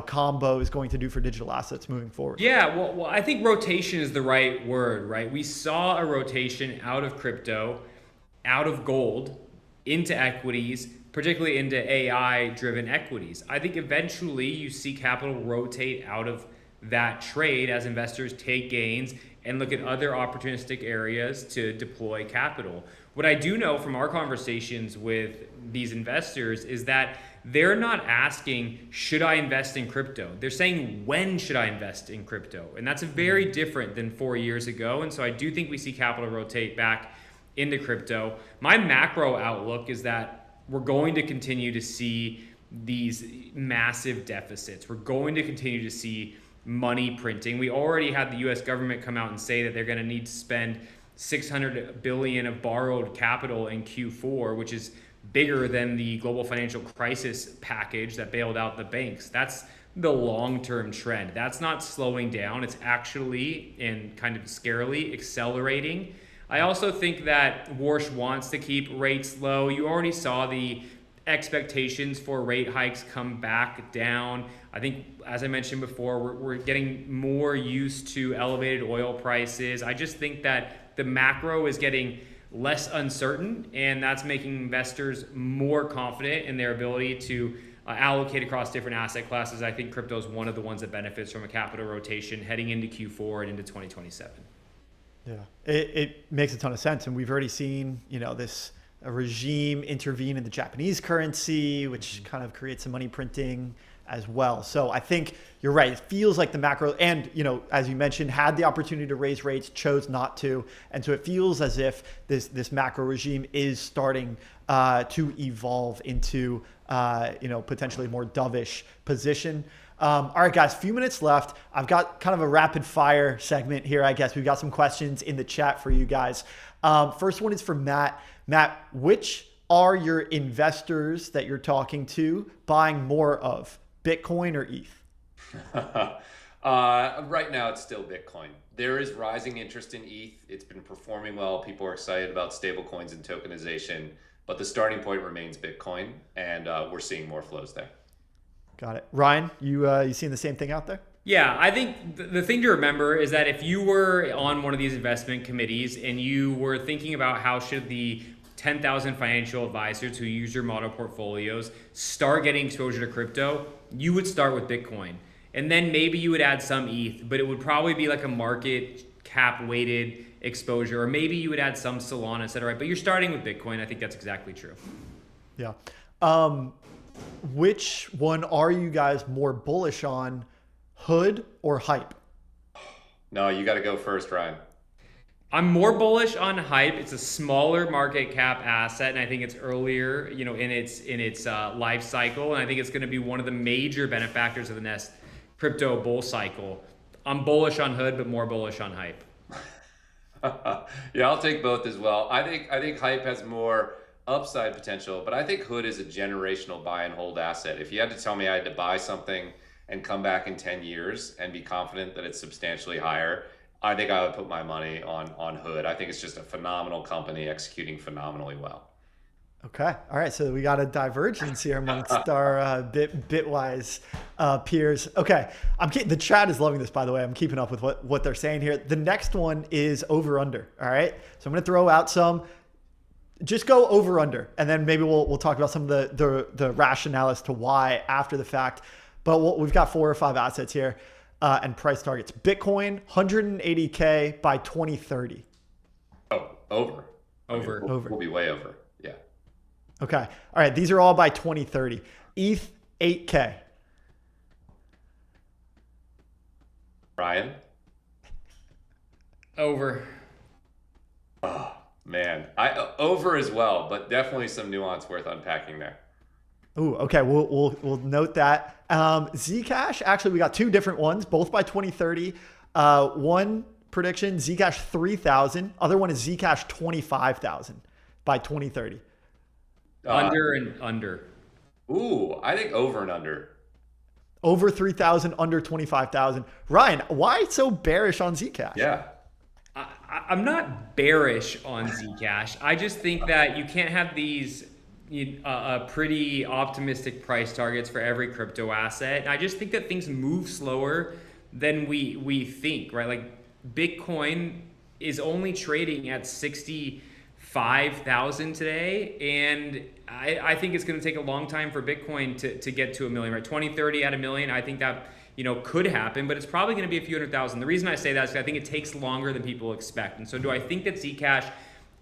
combo is going to do for digital assets moving forward. Yeah, well, I think rotation is the right word, right? We saw a rotation out of crypto, out of gold, into equities, particularly into AI-driven equities. I think eventually you see capital rotate out of that trade as investors take gains and look at other opportunistic areas to deploy capital. What I do know from our conversations with these investors is that they're not asking, should I invest in crypto? They're saying, when should I invest in crypto? And that's very different than 4 years ago. And so I do think we see capital rotate back into crypto. My macro outlook is that we're going to continue to see these massive deficits. We're going to continue to see money printing. We already had the US government come out and say that they're going to need to spend $600 billion of borrowed capital in Q4, which is bigger than the global financial crisis package that bailed out the banks. That's the long-term trend. That's not slowing down. It's actually, and kind of scarily, accelerating. I also think that Warsh wants to keep rates low. You already saw the expectations for rate hikes come back down. I think, as I mentioned before, we're getting more used to elevated oil prices. I just think that the macro is getting less uncertain, and that's making investors more confident in their ability to allocate across different asset classes. I think crypto is one of the ones that benefits from a capital rotation heading into Q4 and into 2027. Yeah, it makes a ton of sense. And we've already seen, this regime intervene in the Japanese currency, which kind of creates some money printing as well. So I think you're right. It feels like the macro, and as you mentioned, had the opportunity to raise rates, chose not to, and so it feels as if this macro regime is starting to evolve into potentially more dovish position. All right, guys, few minutes left. I've got kind of a rapid fire segment here, I guess. We've got some questions in the chat for you guys. First one is from Matt. Matt, which are your investors that you're talking to buying more of, Bitcoin or ETH? Right now, it's still Bitcoin. There is rising interest in ETH. It's been performing well. People are excited about stablecoins and tokenization, but the starting point remains Bitcoin, and we're seeing more flows there. Got it. Ryan, you seeing the same thing out there? Yeah, I think the thing to remember is that if you were on one of these investment committees and you were thinking about how should the 10,000 financial advisors who use your model portfolios start getting exposure to crypto, you would start with Bitcoin. And then maybe you would add some ETH, but it would probably be like a market cap weighted exposure, or maybe you would add some Solana, et cetera. Right? But you're starting with Bitcoin. I think that's exactly true. Yeah. Which one are you guys more bullish on, Hood or Hype? No, you got to go first, Ryan. I'm more bullish on Hype. It's a smaller market cap asset, and I think it's earlier, in its life cycle, and I think it's going to be one of the major benefactors of the next crypto bull cycle. I'm bullish on Hood, but more bullish on Hype. Yeah, I'll take both as well. I think Hype has more upside potential, but I think Hood is a generational buy and hold asset. If you had to tell me I had to buy something and come back in 10 years and be confident that it's substantially higher, I think I would put my money on Hood. I think it's just a phenomenal company executing phenomenally well. Okay. All right. So we got a divergence here amongst our Bitwise peers. Okay. The chat is loving this, by the way. I'm keeping up with what they're saying here. The next one is over under. All right. So I'm going to throw out some. Just go over under, and then maybe we'll talk about some of the rationale as to why after the fact. But we've got 4 or 5 assets here and price targets. Bitcoin, 180K by 2030. Oh, over. Over. We'll be way over. Yeah. Okay. All right. These are all by 2030. ETH, 8K. Ryan? Over. Oh, man. Over as well, but definitely some nuance worth unpacking there. Ooh, okay. We'll note that. Zcash, actually, we got two different ones, both by 2030. One prediction, Zcash 3,000. Other one is Zcash 25,000 by 2030. Under and under. Ooh, I think over and under. Over 3,000, under 25,000. Ryan, why so bearish on Zcash? Yeah. I'm not bearish on Zcash. I just think that you can't have these pretty optimistic price targets for every crypto asset. And I just think that things move slower than we think, right? Like Bitcoin is only trading at 65,000 today, and I think it's going to take a long time for Bitcoin to get to 1 million, right? 2030 at 1 million, I think that could happen, but it's probably going to be a few 100,000. The reason I say that is because I think it takes longer than people expect. And so do I think that Zcash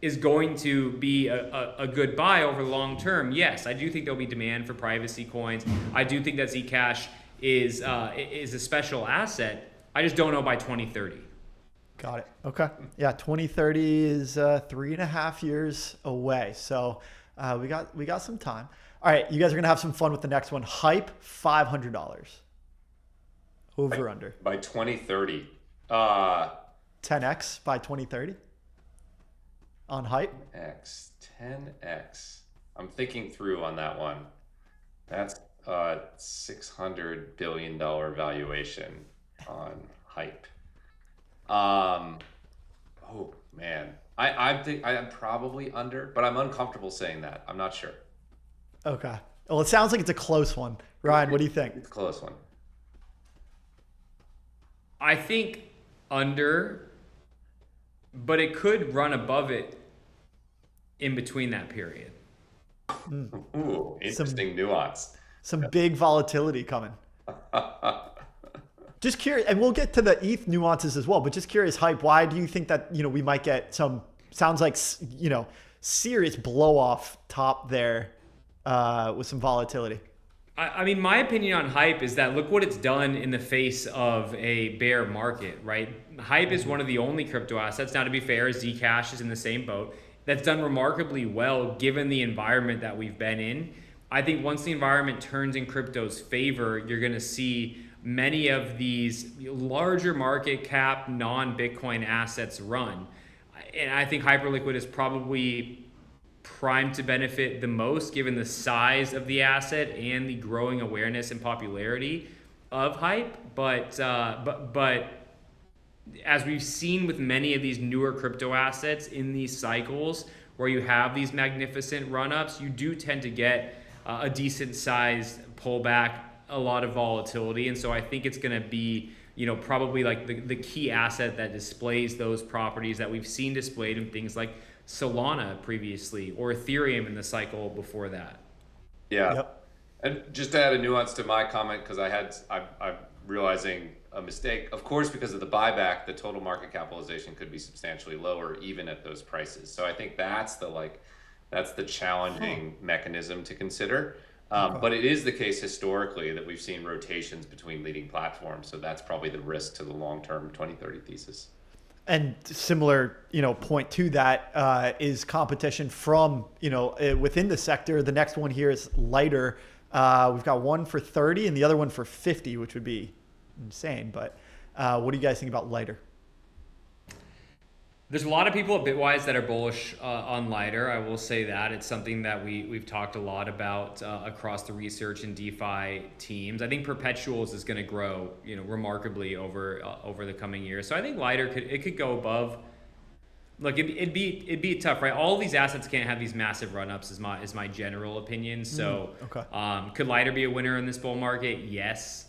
is going to be a good buy over the long term? Yes, I do think there'll be demand for privacy coins. I do think that Zcash is a special asset. I just don't know by 2030. Got it. Okay. Yeah, 2030 is 3.5 years away. So we got some time. All right, you guys are gonna have some fun with the next one. Hype, $500. Over under. By 2030. 10x by 2030 on Hype. 10x. I'm thinking through on that one. That's a $600 billion valuation on Hype. Oh man, I think I'm probably under, but I'm uncomfortable saying that. I'm not sure. Okay. Well, it sounds like it's a close one. Ryan, what do you think? It's a close one. I think under, but it could run above it in between that period. Ooh, interesting nuance. Some big volatility coming. Just curious, and we'll get to the ETH nuances as well, but just curious, Hype, why do you think that, we might get some, sounds like, serious blow off top there with some volatility? I mean, my opinion on Hype is that look what it's done in the face of a bear market, right? Hype is one of the only crypto assets, now to be fair, Zcash is in the same boat, that's done remarkably well given the environment that we've been in. I think once the environment turns in crypto's favor, you're going to see many of these larger market cap non-Bitcoin assets run. And I think Hyperliquid is probably primed to benefit the most given the size of the asset and the growing awareness and popularity of Hype. But as we've seen with many of these newer crypto assets in these cycles where you have these magnificent run-ups, you do tend to get a decent sized pullback, a lot of volatility. And so I think it's going to be, probably like the key asset that displays those properties that we've seen displayed in things like Solana previously or Ethereum in the cycle before that. Yeah. Yep. And just to add a nuance to my comment, because I'm realizing a mistake. Of course, because of the buyback, the total market capitalization could be substantially lower even at those prices. So I think that's the challenging mechanism to consider. But it is the case historically that we've seen rotations between leading platforms. So that's probably the risk to the long-term 2030 thesis. And similar, point to that is competition from, within the sector. The next one here is Lighter. We've got one for 30 and the other one for 50, which would be insane. But what do you guys think about Lighter? There's a lot of people at Bitwise that are bullish on Lighter. I will say that. It's something that we've talked a lot about across the research and DeFi teams. I think Perpetuals is going to grow, remarkably over the coming years. So I think Lighter could go above. Look, it'd be tough, right? All of these assets can't have these massive run-ups is my general opinion. So could Lighter be a winner in this bull market? Yes.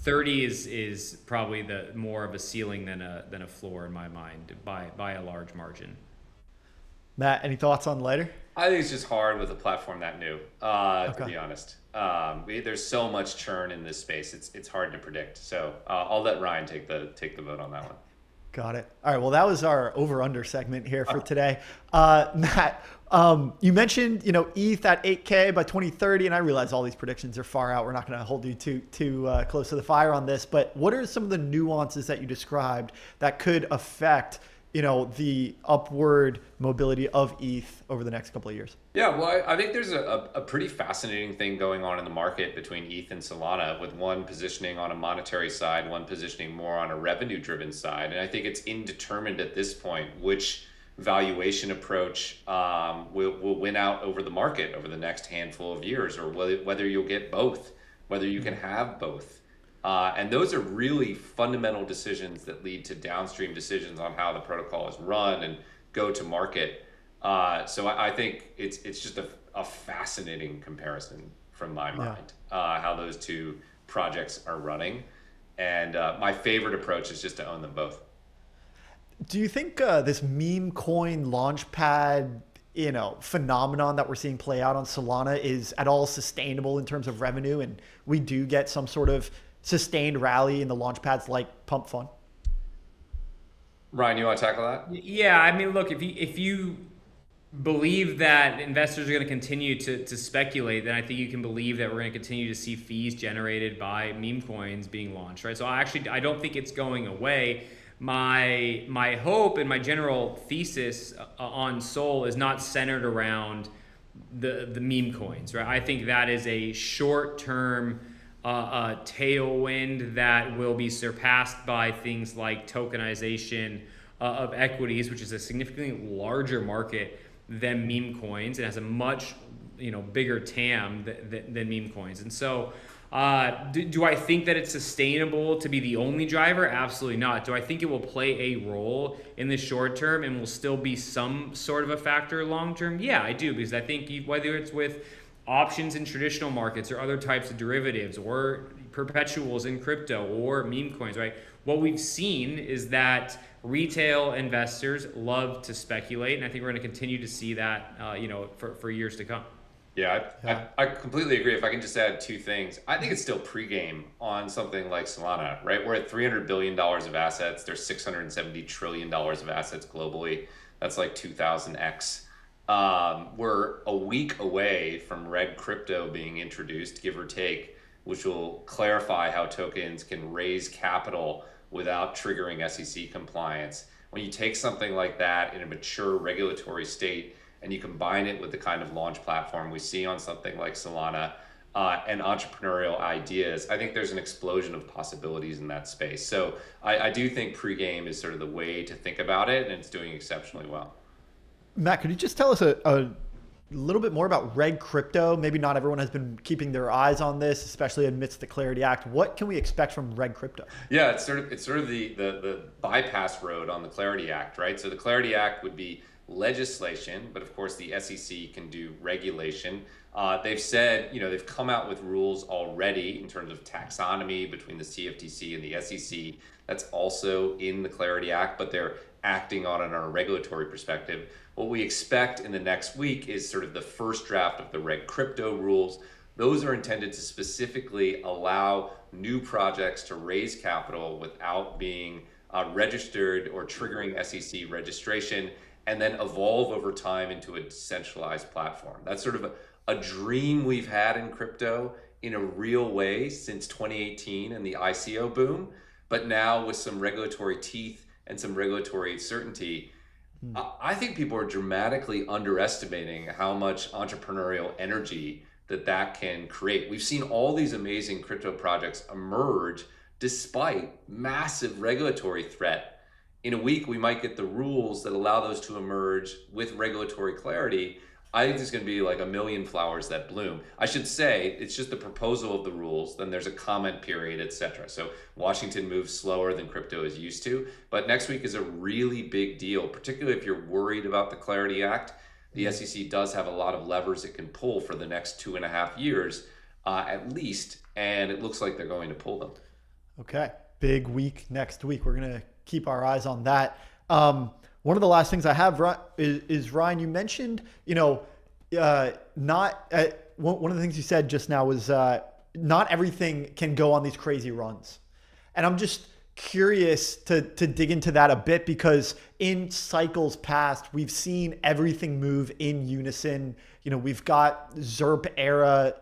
30 is probably the more of a ceiling than a floor in my mind by a large margin. Matt, any thoughts on Lighter? I think it's just hard with a platform that new, to be honest. There's so much churn in this space. It's hard to predict. So I'll let Ryan take the vote on that one. Got it. All right. Well, that was our over/under segment here for today. Matt, you mentioned, ETH at 8K by 2030, and I realize all these predictions are far out. We're not going to hold you too close to the fire on this, but what are some of the nuances that you described that could affect the upward mobility of ETH over the next couple of years? Yeah, well, I think there's a pretty fascinating thing going on in the market between ETH and Solana, with one positioning on a monetary side, one positioning more on a revenue-driven side. And I think it's indeterminate at this point which valuation approach will win out over the market over the next handful of years, or whether you'll get both, whether you can have both. And those are really fundamental decisions that lead to downstream decisions on how the protocol is run and go to market. So I think it's just a fascinating comparison from my mind, how those two projects are running. And my favorite approach is just to own them both. Do you think this meme coin launchpad, phenomenon that we're seeing play out on Solana is at all sustainable in terms of revenue, and we do get some sort of sustained rally in the launchpads like Pump Fun? Ryan, you want to tackle that? Yeah, I mean, look, if you believe that investors are going to continue to speculate, then I think you can believe that we're going to continue to see fees generated by meme coins being launched, right? So I don't think it's going away. My hope and my general thesis on Sol is not centered around the meme coins, right? I think that is a short-term tailwind that will be surpassed by things like tokenization of equities, which is a significantly larger market than meme coins and has a much bigger TAM than meme coins. And so do I think that it's sustainable to be the only driver? Absolutely not. Do I think it will play a role in the short term and will still be some sort of a factor long term? Yeah, I do, because I think whether it's with options in traditional markets or other types of derivatives or perpetuals in crypto or meme coins, right? What we've seen is that retail investors love to speculate, and I think we're going to continue to see that for years to come. Yeah, I completely agree. If I can just add two things. I think it's still pregame on something like Solana, right? We're at $300 billion of assets. There's $670 trillion of assets globally. That's like 2000x. We're a week away from Red Crypto being introduced, give or take, which will clarify how tokens can raise capital without triggering SEC compliance. When you take something like that in a mature regulatory state, and you combine it with the kind of launch platform we see on something like Solana and entrepreneurial ideas, I think there's an explosion of possibilities in that space. So I do think pregame is sort of the way to think about it, and it's doing exceptionally well. Matt, could you just tell us a little bit more about Reg Crypto? Maybe not everyone has been keeping their eyes on this, especially amidst the Clarity Act. What can we expect from Reg Crypto? Yeah, it's sort of the bypass road on the Clarity Act, right? So the Clarity Act would be legislation, but of course the SEC can do regulation. They've said, they've come out with rules already in terms of taxonomy between the CFTC and the SEC. That's also in the Clarity Act, but they're acting on it on a regulatory perspective. What we expect in the next week is sort of the first draft of the Reg Crypto rules. Those are intended to specifically allow new projects to raise capital without being registered or triggering SEC registration, and then evolve over time into a decentralized platform. That's sort of a dream we've had in crypto in a real way since 2018 and the ICO boom. But now with some regulatory teeth and some regulatory certainty, I think people are dramatically underestimating how much entrepreneurial energy that can create. We've seen all these amazing crypto projects emerge despite massive regulatory threat. In a week, we might get the rules that allow those to emerge with regulatory clarity. I think there's going to be like a million flowers that bloom. I should say it's just the proposal of the rules, then there's a comment period, etc. So Washington moves slower than crypto is used to. But next week is a really big deal, particularly if you're worried about the Clarity Act. The SEC does have a lot of levers it can pull for the next 2.5 years, at least, and it looks like they're going to pull them. Okay, big week next week. We're going to keep our eyes on that. One of the last things I have is Ryan, you mentioned, one of the things you said just now was not everything can go on these crazy runs. And I'm just curious to dig into that a bit, because in cycles past, we've seen everything move in unison. We've got ZERP era,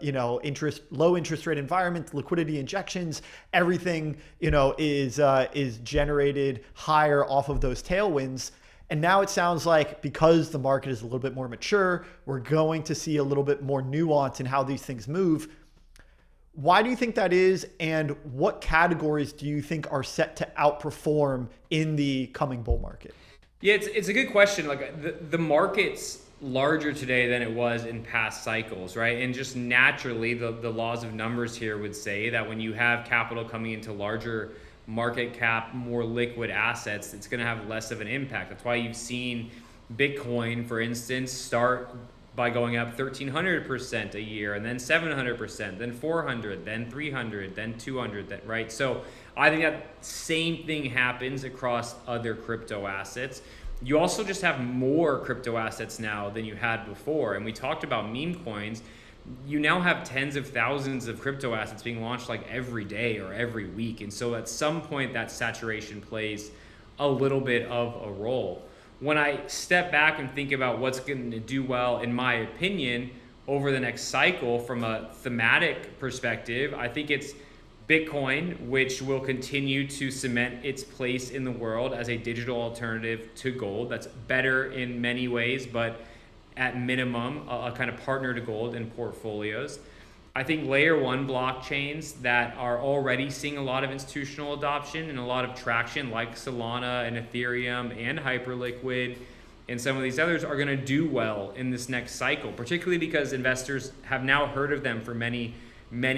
low interest rate environment, liquidity injections, everything, is generated higher off of those tailwinds. And now it sounds like because the market is a little bit more mature, we're going to see a little bit more nuance in how these things move. Why do you think that is? And what categories do you think are set to outperform in the coming bull market? Yeah, it's a good question. Like the market's larger today than it was in past cycles, right? And just naturally, the laws of numbers here would say that when you have capital coming into larger market cap, more liquid assets, it's going to have less of an impact. That's why you've seen Bitcoin, for instance, start by going up 1,300% a year, and then 700%, then 400, then 300, then 200, right? So I think that same thing happens across other crypto assets. You also just have more crypto assets now than you had before. And we talked about meme coins. You now have tens of thousands of crypto assets being launched like every day or every week. And so at some point that saturation plays a little bit of a role. When I step back and think about what's going to do well, in my opinion, over the next cycle from a thematic perspective, I think it's Bitcoin, which will continue to cement its place in the world as a digital alternative to gold. That's better in many ways, but at minimum, a kind of partner to gold in portfolios. I think layer one blockchains that are already seeing a lot of institutional adoption and a lot of traction, like Solana and Ethereum and Hyperliquid and some of these others, are going to do well in this next cycle, particularly because investors have now heard of them for many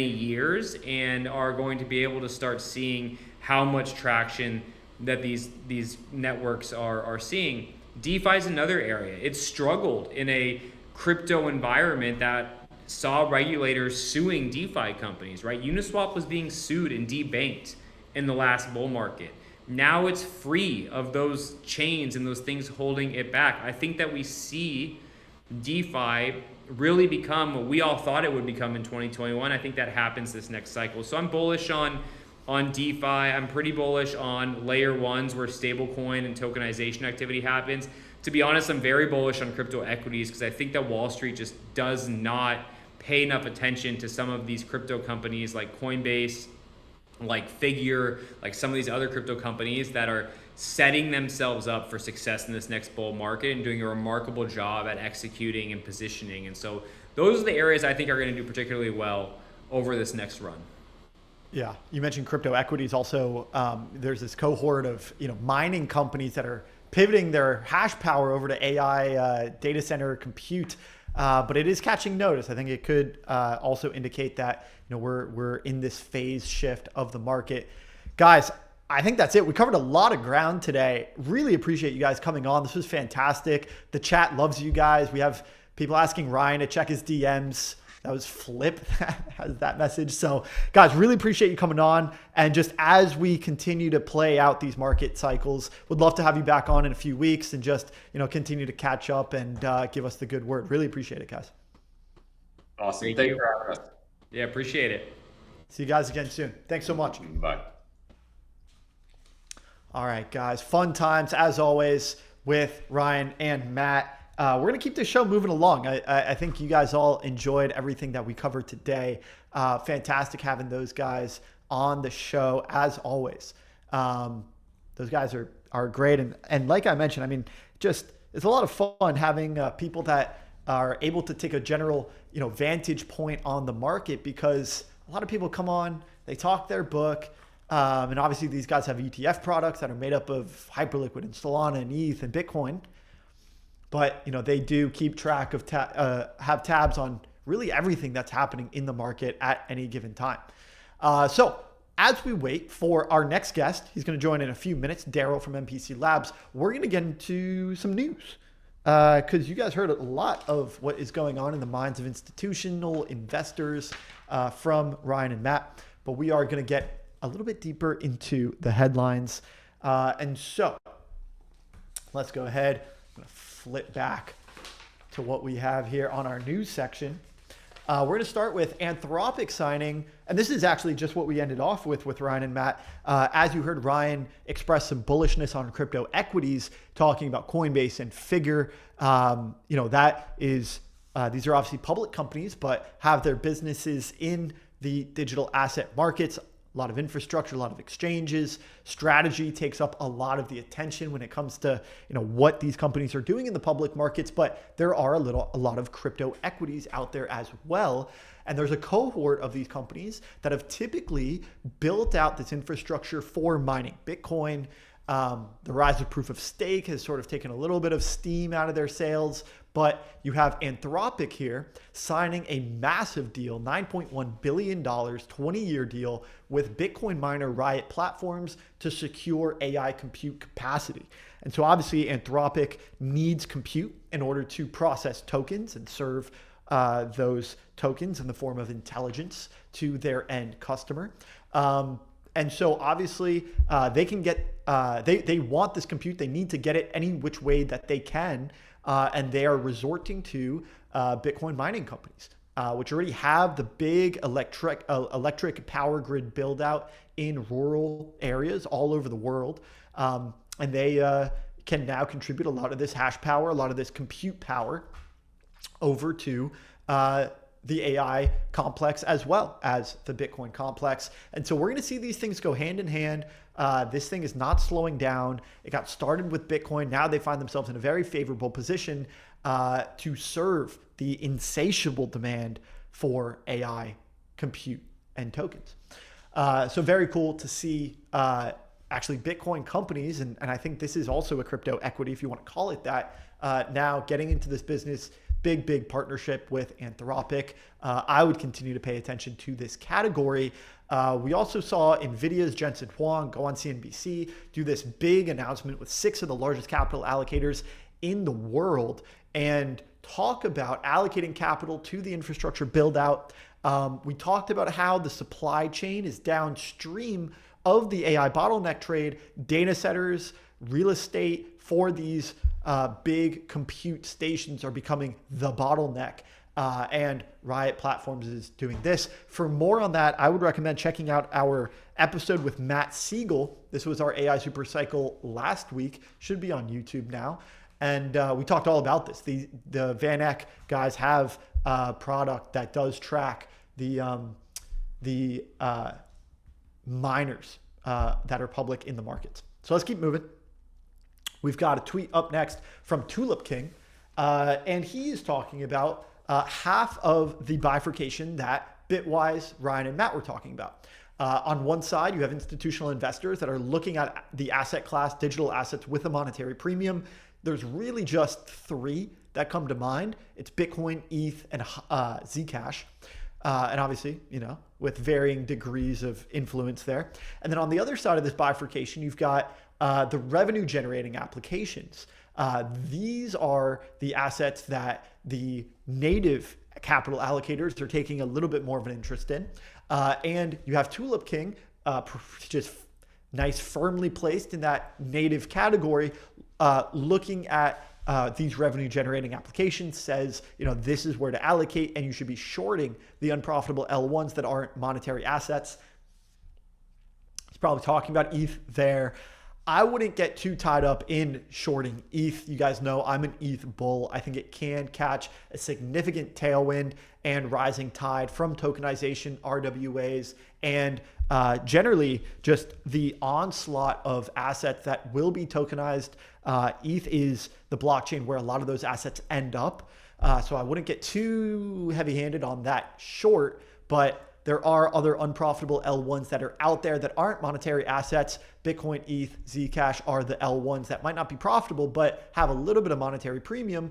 years and are going to be able to start seeing how much traction that these networks are seeing. DeFi is another area. It struggled in a crypto environment that saw regulators suing DeFi companies, right? Uniswap was being sued and debanked in the last bull market. Now it's free of those chains and those things holding it back. I think that we see DeFi really become what we all thought it would become in 2021. I think that happens this next cycle. So I'm bullish on DeFi. I'm pretty bullish on layer ones where stablecoin and tokenization activity happens. To be honest, I'm very bullish on crypto equities because I think that Wall Street just does not pay enough attention to some of these crypto companies like Coinbase, like Figure, like some of these other crypto companies that are setting themselves up for success in this next bull market and doing a remarkable job at executing and positioning. And so those are the areas I think are going to do particularly well over this next run. Yeah, you mentioned crypto equities. Also, there's this cohort of mining companies that are pivoting their hash power over to AI data center compute, but it is catching notice. I think it could also indicate that we're in this phase shift of the market, guys. I think that's it. We covered a lot of ground today. Really appreciate you guys coming on. This was fantastic. The chat loves you guys. We have people asking Ryan to check his DMs. That was Flip has that message. So guys, really appreciate you coming on. And just as we continue to play out these market cycles, would love to have you back on in a few weeks and just, continue to catch up and give us the good word. Really appreciate it, guys. Awesome. Thank you for having us. Yeah, appreciate it. See you guys again soon. Thanks so much. Bye. All right, guys. Fun times as always with Ryan and Matt. We're going to keep this show moving along. I think you guys all enjoyed everything that we covered today. Fantastic having those guys on the show as always. Those guys are great. And like I mentioned, just it's a lot of fun having people that are able to take a general, vantage point on the market, because a lot of people come on, they talk their book. And obviously these guys have ETF products that are made up of Hyperliquid and Solana and ETH and Bitcoin. But, they do keep track of, have tabs on really everything that's happening in the market at any given time. So as we wait for our next guest, he's going to join in a few minutes, Daryl from MPC Labs, we're going to get into some news. Because you guys heard a lot of what is going on in the minds of institutional investors from Ryan and Matt. But we are going to get a little bit deeper into the headlines. And so let's go ahead. I'm going to flip back to what we have here on our news section. We're going to start with Anthropic signing. And this is actually just what we ended off with Ryan and Matt. As you heard Ryan express some bullishness on crypto equities, talking about Coinbase and Figure. That is, these are obviously public companies, but have their businesses in the digital asset markets. a lot of infrastructure, a lot of exchanges. Strategy takes up a lot of the attention when it comes to, what these companies are doing in the public markets, but there are a lot of crypto equities out there as well. And there's a cohort of these companies that have typically built out this infrastructure for mining. Bitcoin, the rise of proof of stake has sort of taken a little bit of steam out of their sails, but you have Anthropic here signing a massive deal, $9.1 billion, 20-year deal with Bitcoin miner Riot Platforms to secure AI compute capacity. And so obviously Anthropic needs compute in order to process tokens and serve those tokens in the form of intelligence to their end customer. And so obviously they can get, they want this compute. They need to get it any which way that they can. And they are resorting to Bitcoin mining companies, which already have the big electric power grid build out in rural areas all over the world. And they can now contribute a lot of this hash power, a lot of this compute power over to the AI complex as well as the Bitcoin complex. And so we're going to see these things go hand in hand. This thing is not slowing down. It got started with Bitcoin. Now they find themselves in a very favorable position to serve the insatiable demand for AI compute and tokens. So very cool to see actually Bitcoin companies, and I think this is also a crypto equity, if you want to call it that, now getting into this business. Big partnership with Anthropic. I would continue to pay attention to this category. We also saw NVIDIA's Jensen Huang go on CNBC, do this big announcement with 6 of the largest capital allocators in the world and talk about allocating capital to the infrastructure build out. We talked about how the supply chain is downstream of the AI bottleneck trade, data centers, real estate for these big compute stations are becoming the bottleneck. And Riot Platforms is doing this. For more on that, I would recommend checking out our episode with Matt Siegel. This was our AI Super Cycle last week. Should be on YouTube now. And we talked all about this. The Van Eck guys have a product that does track the miners that are public in the markets. So let's keep moving. We've got a tweet up next from Tulip King, and he is talking about half of the bifurcation that Bitwise, Ryan, and Matt were talking about. On one side, you have institutional investors that are looking at the asset class, digital assets with a monetary premium. There's really just 3 that come to mind. It's Bitcoin, ETH, and Zcash. And obviously, with varying degrees of influence there. And then on the other side of this bifurcation, you've got the revenue generating applications. These are the assets that the native capital allocators are taking a little bit more of an interest in. And you have Tulip King, just nice, firmly placed in that native category, looking at these revenue generating applications, says, this is where to allocate, and you should be shorting the unprofitable L1s that aren't monetary assets. He's probably talking about ETH there. I wouldn't get too tied up in shorting ETH. You guys know I'm an ETH bull. I think it can catch a significant tailwind and rising tide from tokenization, RWAs, and generally just the onslaught of assets that will be tokenized. ETH is the blockchain where a lot of those assets end up. So I wouldn't get too heavy-handed on that short, but there are other unprofitable L1s that are out there that aren't monetary assets. Bitcoin, ETH, Zcash are the L1s that might not be profitable, but have a little bit of monetary premium.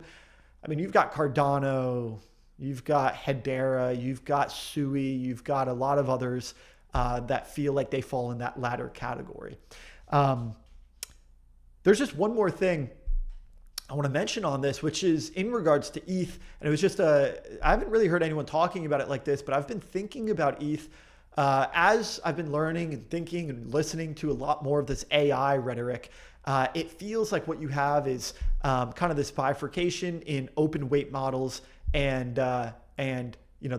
I mean, you've got Cardano, you've got Hedera, you've got Sui, you've got a lot of others that feel like they fall in that latter category. There's just one more thing I want to mention on this, which is in regards to ETH. And it was just I haven't really heard anyone talking about it like this, but I've been thinking about ETH as I've been learning and thinking and listening to a lot more of this AI rhetoric. It feels like what you have is kind of this bifurcation in open weight models and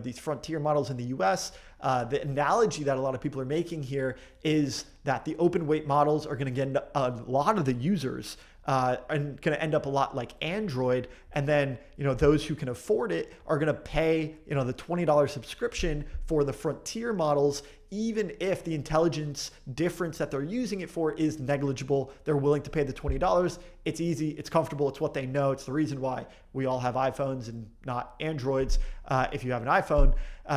these frontier models in the US. The analogy that a lot of people are making here is that the open weight models are going to get a lot of the users and going to end up a lot like Android. And then, those who can afford it are going to pay, the $20 subscription for the frontier models. even if the intelligence difference that they're using it for is negligible, they're willing to pay the $20. It's easy, it's comfortable, it's what they know. It's the reason why we all have iPhones and not Androids. If you have an iPhone,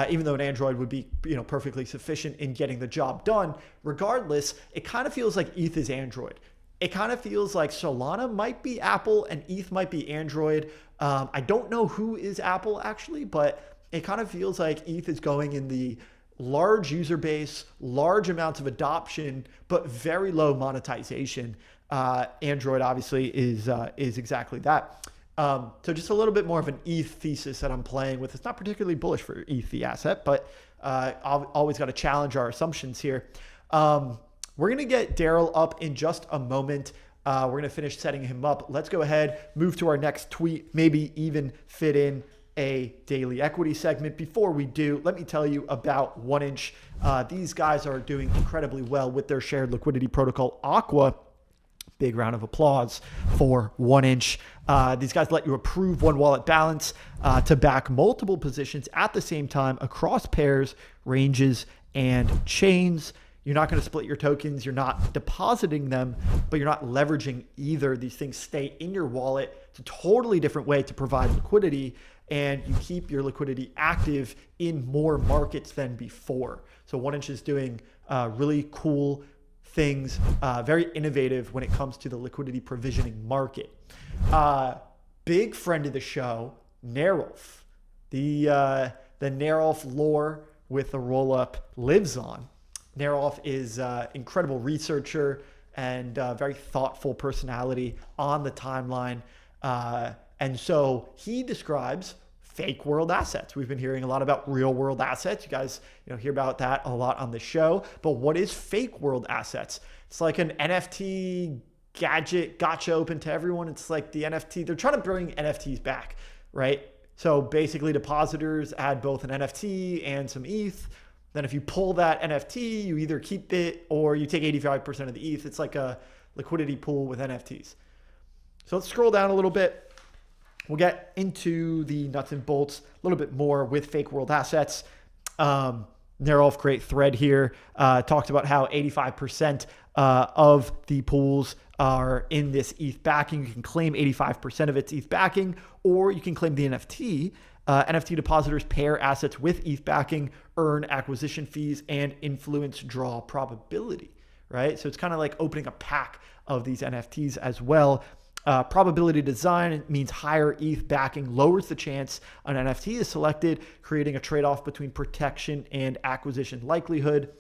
even though an Android would be perfectly sufficient in getting the job done, regardless, it kind of feels like ETH is Android. It kind of feels like Solana might be Apple and ETH might be Android. I don't know who is Apple actually, but it kind of feels like ETH is going in the large user base, large amounts of adoption, but very low monetization. Android obviously is exactly that. So just a little bit more of an ETH thesis that I'm playing with. It's not particularly bullish for ETH, the asset, but always got to challenge our assumptions here. We're going to get Daryl up in just a moment. We're going to finish setting him up. Let's go ahead, move to our next tweet, maybe even fit in a daily equity segment. Before we do, let me tell you about 1inch. These guys are doing incredibly well with their shared liquidity protocol, Aqua. Big round of applause for 1inch. These guys let you approve one wallet balance to back multiple positions at the same time across pairs, ranges, and chains. You're not going to split your tokens. You're not depositing them, but you're not leveraging either. These things stay in your wallet. It's a totally different way to provide liquidity, and you keep your liquidity active in more markets than before. So 1inch is doing really cool things, very innovative when it comes to the liquidity provisioning market. Big friend of the show, Nerolf. The Nerolf lore with the Rollup lives on. Nerolf is an incredible researcher and very thoughtful personality on the timeline. And so he describes fake world assets. We've been hearing a lot about real world assets. You guys hear about that a lot on the show. But what is fake world assets? It's like an NFT gadget gotcha open to everyone. It's like the NFT. They're trying to bring NFTs back, right? So basically depositors add both an NFT and some ETH. Then if you pull that NFT, you either keep it or you take 85% of the ETH. It's like a liquidity pool with NFTs. So let's scroll down a little bit. We'll get into the nuts and bolts a little bit more with fake world assets. Nerolf, great thread here, talked about how 85% of the pools are in this ETH backing. You can claim 85% of its ETH backing, or you can claim the NFT. NFT depositors pair assets with ETH backing, earn acquisition fees, and influence draw probability, right? So it's kind of like opening a pack of these NFTs as well. Probability design means higher ETH backing lowers the chance an NFT is selected, creating a trade-off between protection and acquisition likelihood.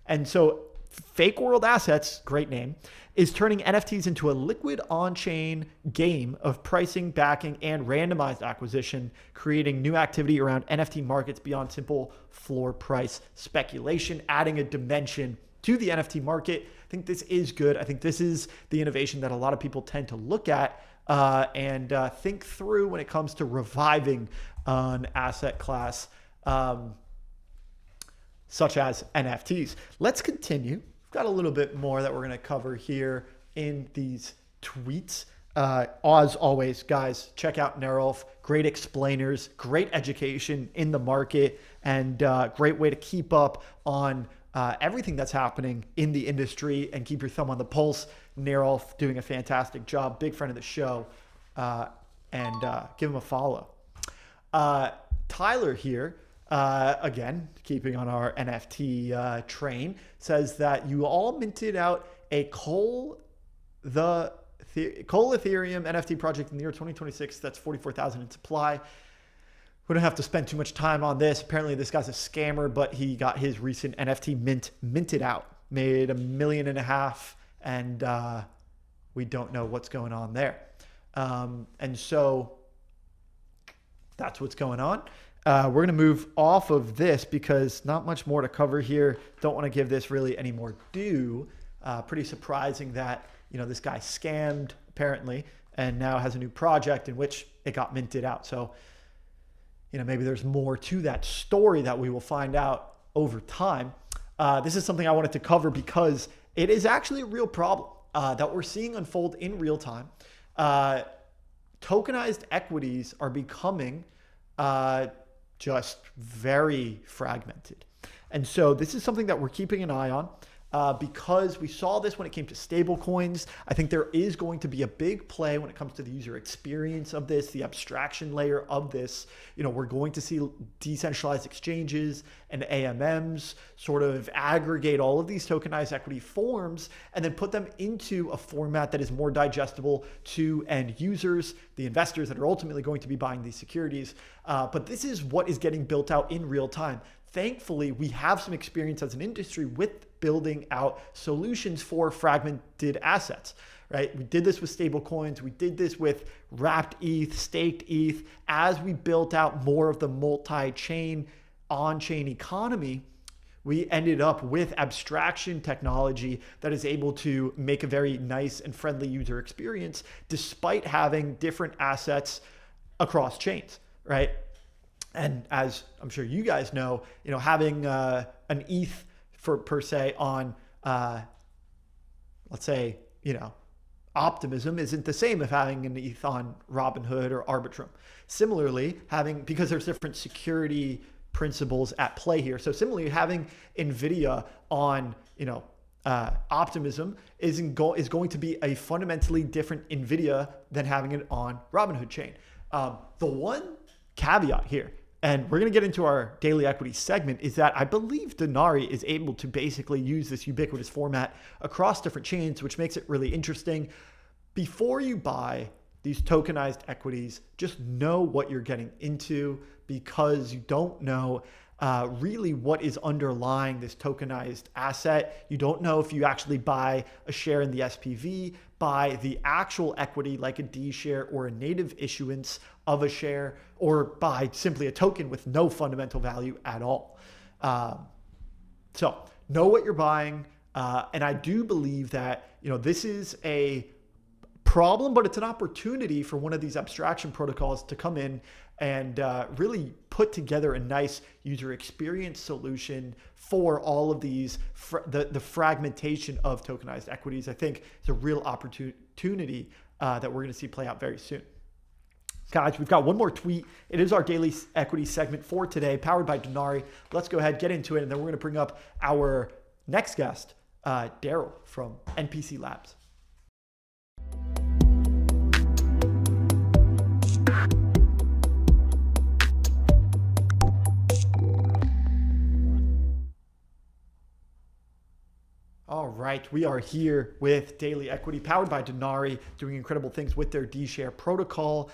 And so fake world assets, great name, is turning NFTs into a liquid on-chain game of pricing, backing, and randomized acquisition, creating new activity around NFT markets beyond simple floor price speculation, adding a dimension to the NFT market. I think this is good. I think this is the innovation that a lot of people tend to look at and think through when it comes to reviving an asset class such as NFTs. Let's continue. We've got a little bit more that we're going to cover here in these tweets. As always, guys, check out Nerolf. Great explainers, great education in the market, and great way to keep up on everything that's happening in the industry and keep your thumb on the pulse. Nerolf doing a fantastic job. Big friend of the show. And give him a follow. Tyler here, again, keeping on our NFT train, says that you all minted out a Coal Ethereum NFT project in the year 2026. That's 44,000 in supply. We don't have to spend too much time on this. Apparently this guy's a scammer, but he got his recent NFT minted out, made $1.5 million, and we don't know what's going on there. And so that's what's going on. We're going to move off of this because not much more to cover here. Don't want to give this really any more due. Pretty surprising that, this guy scammed apparently and now has a new project in which it got minted out. So, maybe there's more to that story that we will find out over time. This is something I wanted to cover because it is actually a real problem that we're seeing unfold in real time. Tokenized equities are becoming just very fragmented. And so this is something that we're keeping an eye on. Because we saw this when it came to stable coins. I think there is going to be a big play when it comes to the user experience of this, the abstraction layer of this. We're going to see decentralized exchanges and AMMs sort of aggregate all of these tokenized equity forms and then put them into a format that is more digestible to end users, the investors that are ultimately going to be buying these securities. But this is what is getting built out in real time. Thankfully, we have some experience as an industry with building out solutions for fragmented assets, right? We did this with stable coins. We did this with wrapped ETH, staked ETH. As we built out more of the multi-chain, on-chain economy, we ended up with abstraction technology that is able to make a very nice and friendly user experience despite having different assets across chains, right? And as I'm sure you guys know, having an ETH per se on, let's say, Optimism isn't the same as having an ETH on Robinhood or Arbitrum. Similarly, because there's different security principles at play here. So similarly, having NVIDIA on, Optimism is going to be a fundamentally different NVIDIA than having it on Robinhood chain. The one caveat here, and we're going to get into our daily equity segment, is that I believe Denari is able to basically use this ubiquitous format across different chains, which makes it really interesting. Before you buy these tokenized equities, just know what you're getting into, because you don't know really what is underlying this tokenized asset. You don't know if you actually buy a share in the SPV, buy the actual equity like a D share or a native issuance of a share, or buy simply a token with no fundamental value at all. So know what you're buying. And I do believe that, this is a problem, but it's an opportunity for one of these abstraction protocols to come in and really put together a nice user experience solution for all of these, the fragmentation of tokenized equities. I think it's a real opportunity that we're going to see play out very soon. Guys, we've got one more tweet. It is our daily equity segment for today, powered by Denari. Let's go ahead, get into it, and then we're going to bring up our next guest, Daryl from NPC Labs. All right, we are here with Daily Equity, powered by Denari, doing incredible things with their D-Share protocol.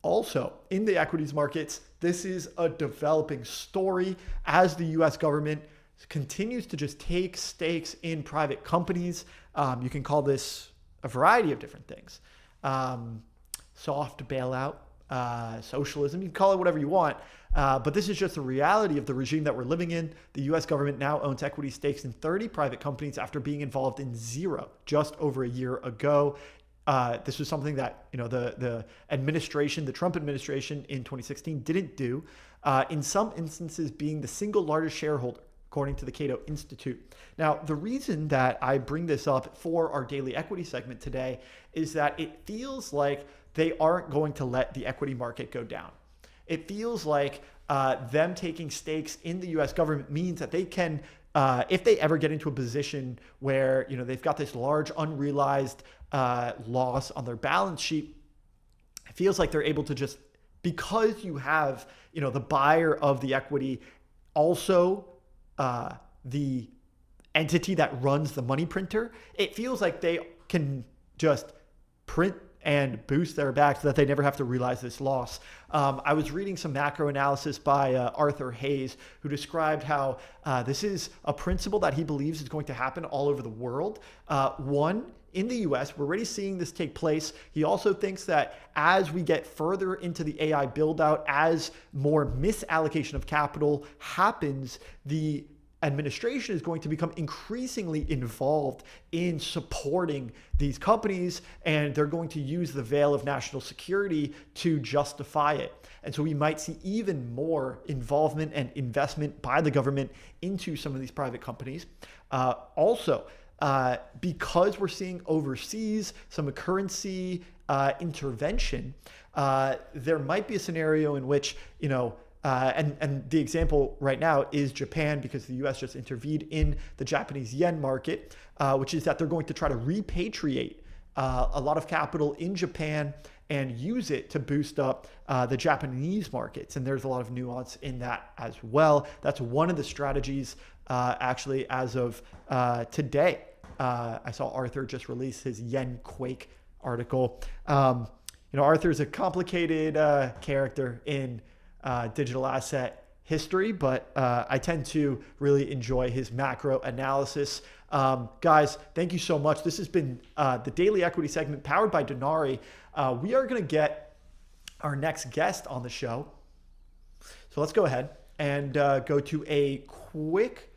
Also, in the equities markets, this is a developing story as the U.S. government continues to just take stakes in private companies. You can call this a variety of different things. Soft bailout, socialism, you can call it whatever you want. But this is just the reality of the regime that we're living in. The U.S. government now owns equity stakes in 30 private companies after being involved in 0 just over a year ago. This was something that the administration, the Trump administration in 2016 didn't do. In some instances, being the single largest shareholder, according to the Cato Institute. Now, the reason that I bring this up for our daily equity segment today is that it feels like they aren't going to let the equity market go down. It feels like them taking stakes in the U.S. government means that they can, if they ever get into a position where they've got this large unrealized loss on their balance sheet, it feels like they're able to just, because you have the buyer of the equity, also the entity that runs the money printer, it feels like they can just print and boost their back so that they never have to realize this loss. I was reading some macro analysis by Arthur Hayes, who described how this is a principle that he believes is going to happen all over the world. One, in the US, we're already seeing this take place. He also thinks that as we get further into the AI build out, as more misallocation of capital happens, the administration is going to become increasingly involved in supporting these companies, and they're going to use the veil of national security to justify it. And so we might see even more involvement and investment by the government into some of these private companies. Because we're seeing overseas some currency intervention, there might be a scenario in which And the example right now is Japan, because the US just intervened in the Japanese yen market, which is that they're going to try to repatriate a lot of capital in Japan and use it to boost up the Japanese markets. And there's a lot of nuance in that as well. That's one of the strategies actually as of today. I saw Arthur just release his Yen Quake article. Arthur's a complicated character in digital asset history, but I tend to really enjoy his macro analysis. Guys, thank you so much. This has been the Daily Equity segment powered by Denari. We are going to get our next guest on the show. So let's go ahead and go to a quick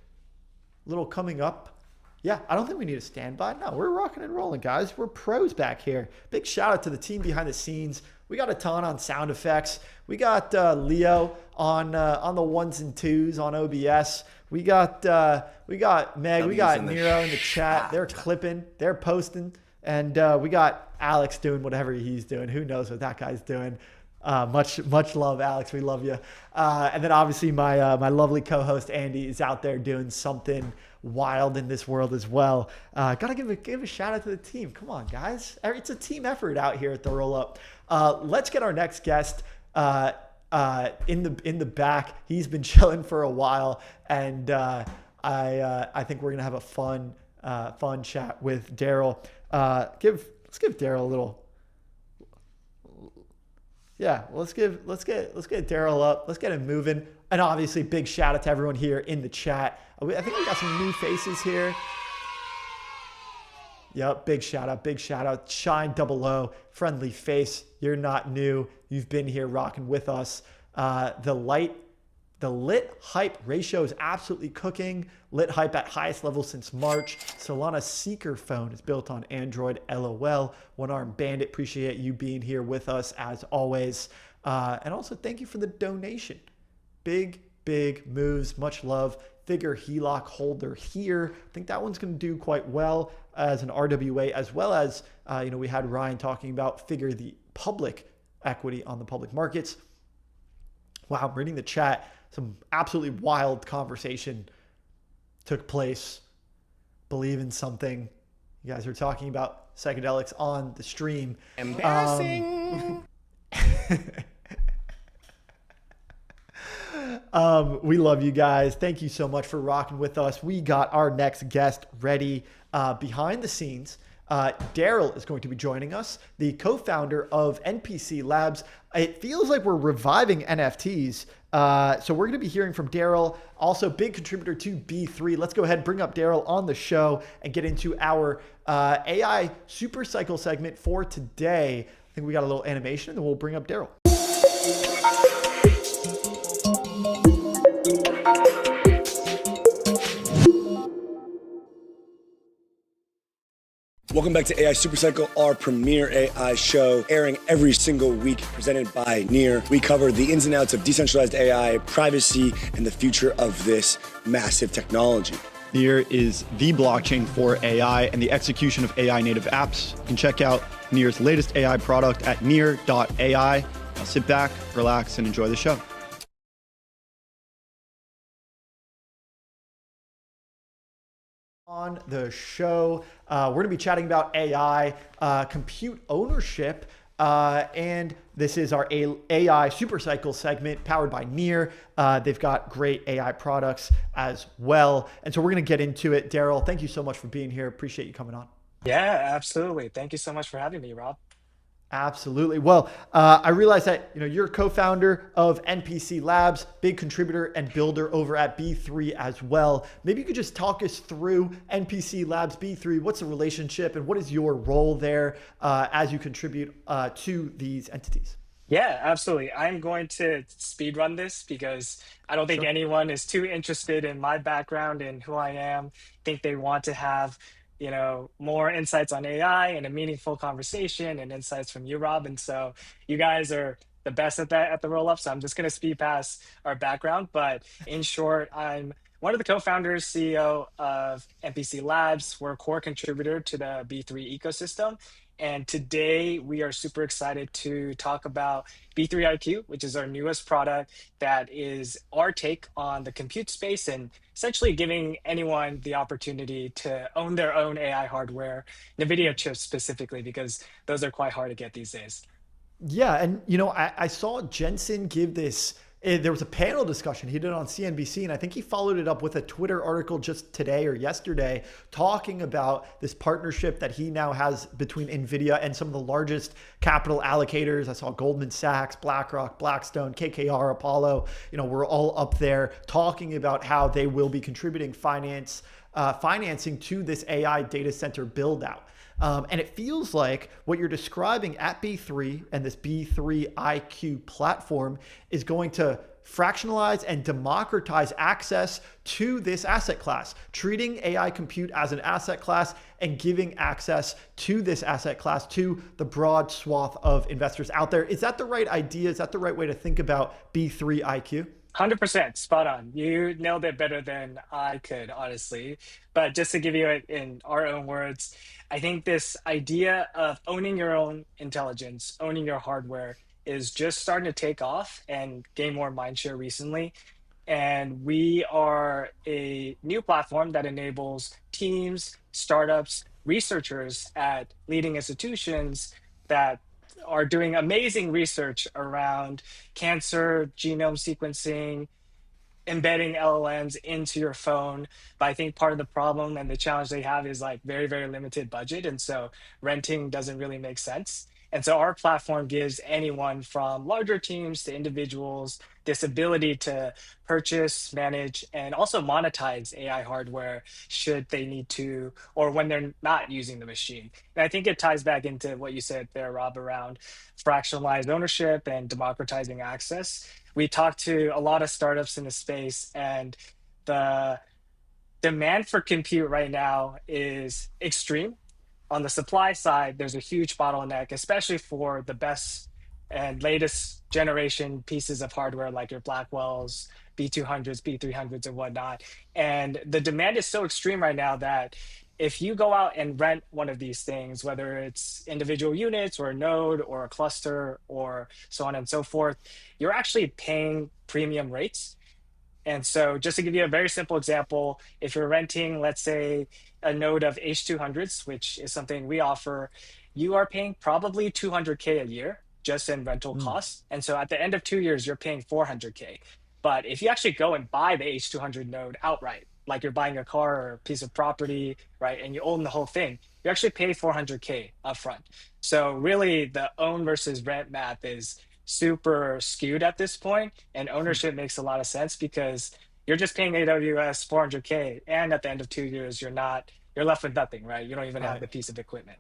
little coming up. Yeah, I don't think we need a standby. No, we're rocking and rolling, guys. We're pros back here. Big shout out to the team behind the scenes. We got a ton on sound effects. We got Leo on the ones and twos on OBS. We got Meg. We got Nero in the chat. They're clipping. They're posting. And we got Alex doing whatever he's doing. Who knows what that guy's doing? Much love, Alex. We love you. And then obviously my lovely co-host Andy is out there doing something wild in this world as well. Gotta give a shout out to the team. Come on, guys. It's a team effort out here at the Rollup. Let's get our next guest in the back. He's been chilling for a while, and I think we're gonna have a fun chat with Daryl. Let's give Daryl a little. Yeah, let's get Daryl up. Let's get him moving. And obviously, big shout out to everyone here in the chat. I think we got some new faces here. Yep, big shout out. Shine 00, friendly face. You're not new. You've been here rocking with us. The lit hype ratio is absolutely cooking. Lit hype at highest level since March. Solana Seeker phone is built on Android. LOL. One Arm Bandit. Appreciate you being here with us as always. And also thank you for the donation. Big moves. Much love. Figure HELOC holder here. I think that one's going to do quite well as an RWA, as well as we had Ryan talking about Figure the public equity on the public markets. Wow, I'm reading the chat. Some absolutely wild conversation took place. Believe in something. You guys are talking about psychedelics on the stream. Embarrassing. We love you guys. Thank you so much for rocking with us. We got our next guest ready behind the scenes. Daryl is going to be joining us, the co-founder of NPC Labs. It feels like we're reviving NFTs. So we're going to be hearing from Daryl, also big contributor to B3. Let's go ahead and bring up Daryl on the show and get into our AI super cycle segment for today. I think we got a little animation and then we'll bring up Daryl. Welcome back to AI Supercycle, our premier AI show, airing every single week, presented by Near. We cover the ins and outs of decentralized AI, privacy, and the future of this massive technology. Near is the blockchain for AI and the execution of AI native apps. You can check out Near's latest AI product at near.ai. Now sit back, relax, and enjoy the show. On the show, we're going to be chatting about AI, compute ownership, and this is our AI Supercycle segment powered by Near. They've got great AI products as well. And so we're going to get into it. Daryl, thank you so much for being here. Appreciate you coming on. Yeah, absolutely. Thank you so much for having me, Rob. Absolutely. Well, I realize that you're a co-founder of NPC Labs, big contributor and builder over at B3 as well. Maybe you could just talk us through NPC Labs, B3. What's the relationship and what is your role there as you contribute to these entities? Yeah, absolutely. I'm going to speed run this because I don't think anyone is too interested in my background and who I am. I think they want to have more insights on AI and a meaningful conversation and insights from you, Rob. And so you guys are the best at that at the Rollup. So I'm just going to speed past our background. But in short, I'm one of the co-founders, CEO of MPC Labs. We're a core contributor to the B3 ecosystem. And today we are super excited to talk about B3 IQ, which is our newest product that is our take on the compute space and essentially giving anyone the opportunity to own their own AI hardware, NVIDIA chips specifically, because those are quite hard to get these days. Yeah, and I saw Jensen give this. There was a panel discussion he did on CNBC, and I think he followed it up with a Twitter article just today or yesterday talking about this partnership that he now has between NVIDIA and some of the largest capital allocators. I saw Goldman Sachs, BlackRock, Blackstone, KKR, Apollo. We're all up there talking about how they will be contributing financing to this AI data center build out. And it feels like what you're describing at B3 and this B3 IQ platform is going to fractionalize and democratize access to this asset class, treating AI compute as an asset class and giving access to this asset class to the broad swath of investors out there. Is that the right idea? Is that the right way to think about B3 IQ? 100% spot on. You nailed it better than I could, honestly. But just to give you it in our own words, I think this idea of owning your own intelligence, owning your hardware is just starting to take off and gain more mindshare recently. And we are a new platform that enables teams, startups, researchers at leading institutions that are doing amazing research around cancer, genome sequencing, embedding LLMs into your phone. But I think part of the problem and the challenge they have is like very, very limited budget. And so renting doesn't really make sense. And so our platform gives anyone from larger teams to individuals this ability to purchase, manage, and also monetize AI hardware should they need to, or when they're not using the machine. And I think it ties back into what you said there, Rob, around fractionalized ownership and democratizing access. We talked to a lot of startups in the space, and the demand for compute right now is extreme. On the supply side, there's a huge bottleneck, especially for the best and latest generation pieces of hardware like your Blackwells, B200s, B300s, and whatnot. And the demand is so extreme right now that if you go out and rent one of these things, whether it's individual units or a node or a cluster or so on and so forth, you're actually paying premium rates. And so just to give you a very simple example, if you're renting, let's say, a node of H200s, which is something we offer, you are paying probably $200K a year just in rental costs. And so at the end of 2 years, you're paying $400K. But if you actually go and buy the H200 node outright, like you're buying a car or a piece of property, right, and you own the whole thing, you actually pay $400K upfront. So really the own versus rent math is super skewed at this point, and ownership makes a lot of sense because you're just paying AWS $400K, and at the end of 2 years, you're left with nothing, right? You don't even have the piece of equipment.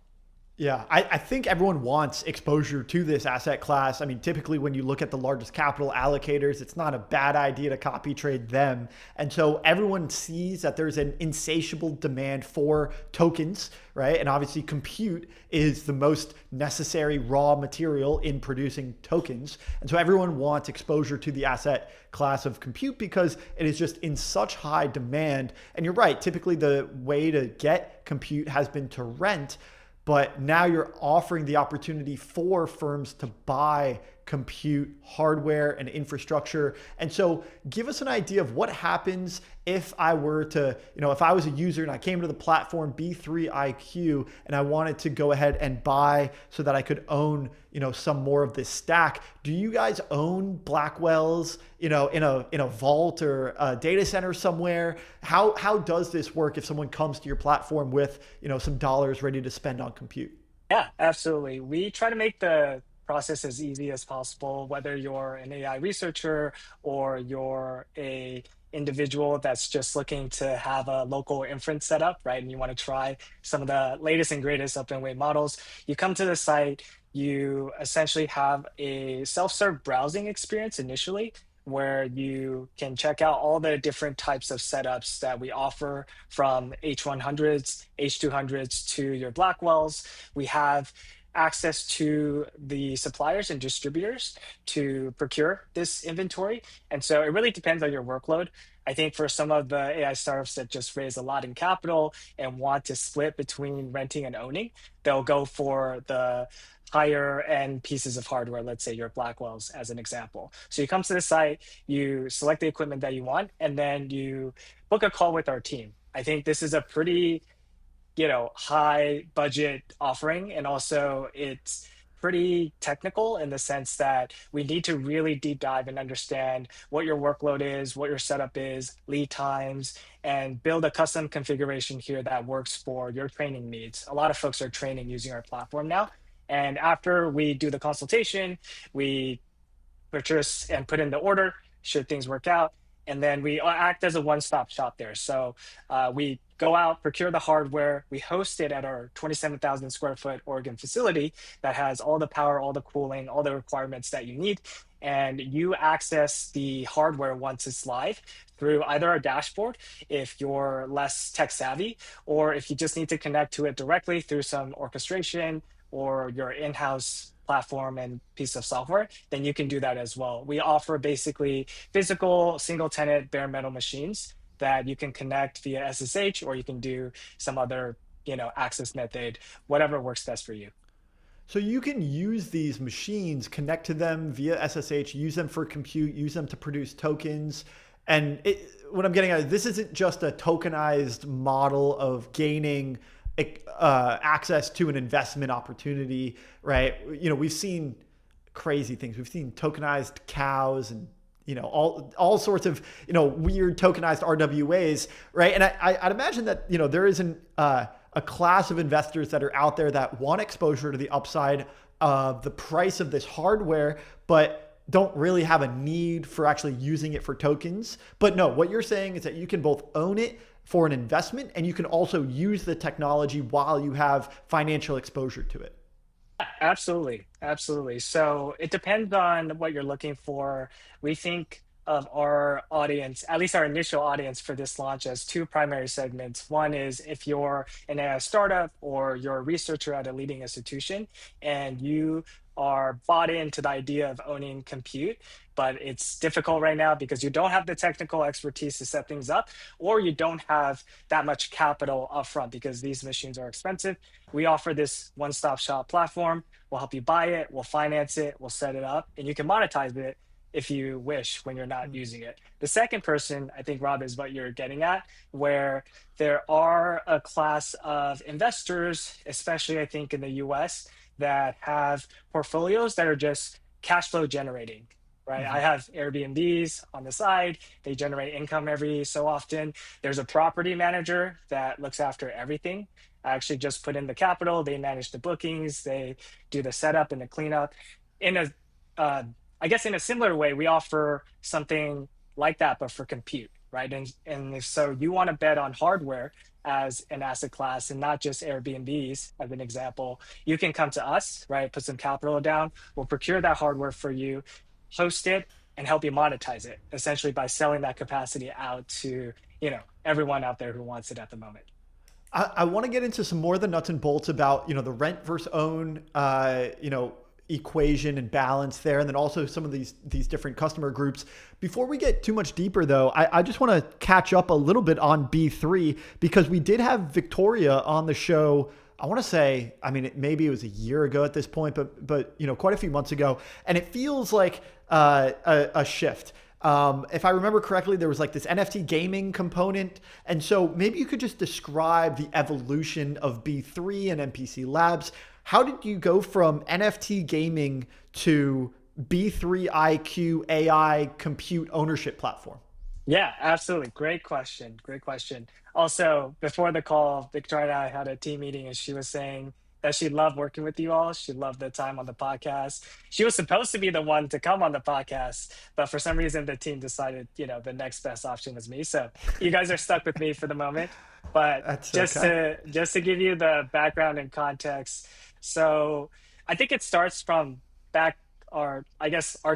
Yeah, I think everyone wants exposure to this asset class. I mean, typically when you look at the largest capital allocators, it's not a bad idea to copy trade them. And so everyone sees that there's an insatiable demand for tokens, right? And obviously compute is the most necessary raw material in producing tokens. And so everyone wants exposure to the asset class of compute because it is just in such high demand. And you're right, typically the way to get compute has been to rent. But now you're offering the opportunity for firms to buy compute hardware and infrastructure. And so give us an idea of what happens if I were to, if I was a user and I came to the platform B3 IQ and I wanted to go ahead and buy so that I could own, some more of this stack. Do you guys own Blackwells, in a vault or a data center somewhere? How does this work if someone comes to your platform with, some dollars ready to spend on compute? Yeah, absolutely. We try to make the process as easy as possible, whether you're an AI researcher or you're a individual that's just looking to have a local inference setup, right? And you want to try some of the latest and greatest up and weight models. You come to the site, you essentially have a self-serve browsing experience initially, where you can check out all the different types of setups that we offer, from H100s, H200s to your Blackwells. We have access to the suppliers and distributors to procure this inventory. And so it really depends on your workload. I think for some of the AI startups that just raise a lot in capital and want to split between renting and owning, they'll go for the higher end pieces of hardware, let's say your Blackwells as an example. So you come to the site, you select the equipment that you want, and then you book a call with our team. I think this is a pretty, high budget offering. And also it's pretty technical in the sense that we need to really deep dive and understand what your workload is, what your setup is, lead times, and build a custom configuration here that works for your training needs. A lot of folks are training using our platform now. And after we do the consultation, we purchase and put in the order should things work out. And then we act as a one-stop shop there. So we go out, procure the hardware, we host it at our 27,000 square foot Oregon facility that has all the power, all the cooling, all the requirements that you need. And you access the hardware once it's live through either our dashboard if you're less tech savvy, or if you just need to connect to it directly through some orchestration or your in-house platform and piece of software, then you can do that as well. We offer basically physical single tenant bare metal machines that you can connect via SSH, or you can do some other, access method, whatever works best for you. So you can use these machines, connect to them via SSH, use them for compute, use them to produce tokens. And what I'm getting at, this isn't just a tokenized model of gaining access to an investment opportunity, right? We've seen crazy things. We've seen tokenized cows and all sorts of weird tokenized RWAs, right? And I'd imagine that there isn't a class of investors that are out there that want exposure to the upside of the price of this hardware, but don't really have a need for actually using it for tokens. But no, what you're saying is that you can both own it for an investment, and you can also use the technology while you have financial exposure to it. Absolutely. Absolutely. So it depends on what you're looking for. We think of our audience, at least our initial audience for this launch, as two primary segments. One is if you're an AI startup or you're a researcher at a leading institution and you are bought into the idea of owning compute, but it's difficult right now because you don't have the technical expertise to set things up, or you don't have that much capital upfront because these machines are expensive. We offer this one-stop shop platform. We'll help you buy it, we'll finance it, we'll set it up, and you can monetize it if you wish when you're not using it. The second person, I think, Rob, is what you're getting at, where there are a class of investors, especially I think in the US, that have portfolios that are just cash flow generating, right? I have Airbnbs on the side. They generate income every so often. There's a property manager that looks after everything. I actually just put in the capital. They manage the bookings. They do the setup and the cleanup. I guess in a similar way, we offer something like that, but for compute, right? And if so you want to bet on hardware as an asset class and not just Airbnbs as an example, you can come to us, right? Put some capital down. We'll procure that hardware for you, host it, and help you monetize it, essentially by selling that capacity out to, everyone out there who wants it at the moment. I want to get into some more of the nuts and bolts about, the rent versus own, equation and balance there, and then also some of these different customer groups. Before we get too much deeper though, I just want to catch up a little bit on B3 because we did have Victoria on the show. I want to say, maybe it was a year ago at this point, but quite a few months ago, and it feels like a shift. If I remember correctly, there was like this NFT gaming component. And so maybe you could just describe the evolution of B3 and MPC Labs. How did you go from NFT gaming to B3 IQ AI compute ownership platform? Yeah, absolutely. Great question. Great question. Also, before the call, Victoria and I had a team meeting and she was saying that she loved working with you all. She loved the time on the podcast. She was supposed to be the one to come on the podcast, but for some reason the team decided, the next best option was me. So you guys are stuck with me for the moment. But That's just to give you the background and context. So I think it starts from our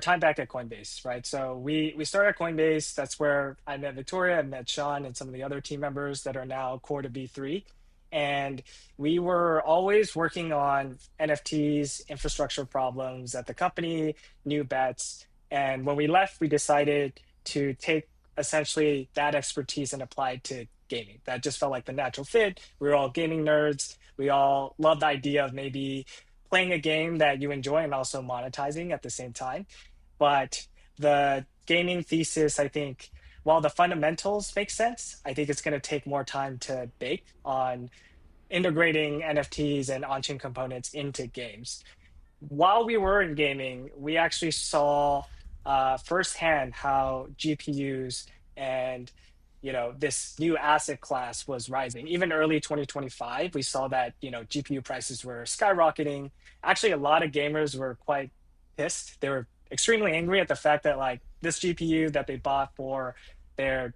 time back at Coinbase, right? So we started at Coinbase. That's where I met Victoria, I met Sean and some of the other team members that are now core to B3. And we were always working on NFTs, infrastructure problems at the company, new bets. And when we left, we decided to take essentially that expertise and apply it to gaming. That just felt like the natural fit. We were all gaming nerds. We all loved the idea of maybe playing a game that you enjoy and also monetizing at the same time. But the gaming thesis, I think, while the fundamentals make sense, I think it's going to take more time to bake on integrating NFTs and on-chain components into games. While we were in gaming, we actually saw firsthand how GPUs and this new asset class was rising. Even early 2025, we saw that GPU prices were skyrocketing. Actually, a lot of gamers were quite pissed. They were extremely angry at the fact that like this GPU that they bought for their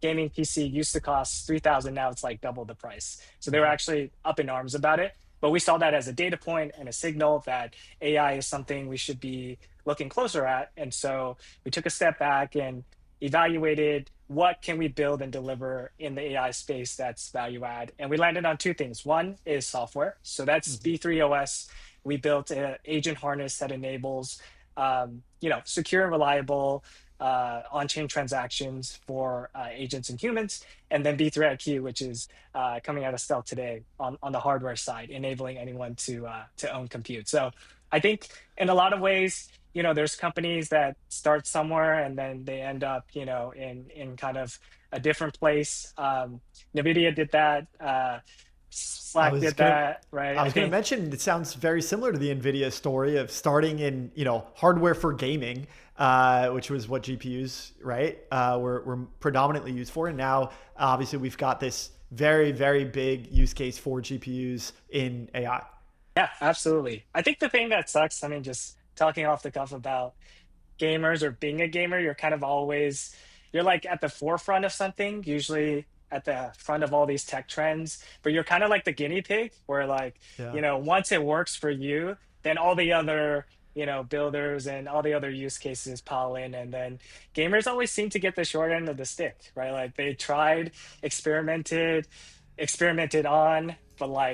gaming PC used to cost 3,000. Now it's like double the price. So they were actually up in arms about it. But we saw that as a data point and a signal that AI is something we should be looking closer at. And so we took a step back and evaluated what can we build and deliver in the AI space that's value add. And we landed on two things. One is software. So that's B3 OS. We built an agent harness that enables secure and reliable on-chain transactions for agents and humans, and then B3 IQ, which is coming out of stealth today on the hardware side, enabling anyone to own compute. So I think in a lot of ways, there's companies that start somewhere and then they end up, in kind of a different place. NVIDIA did that. Slack did that, right? I was going to mention, it sounds very similar to the NVIDIA story of starting in, hardware for gaming, which was what GPUs, right, were predominantly used for. And now, obviously, we've got this very, very big use case for GPUs in AI. Yeah, absolutely. I think the thing that sucks, just talking off the cuff about gamers or being a gamer, you're kind of always, you're like at the forefront of something, usually at the front of all these tech trends, but you're kind of like the guinea pig where once it works for you, then all the other, builders and all the other use cases pile in. And then gamers always seem to get the short end of the stick, right? Like they tried, experimented on, but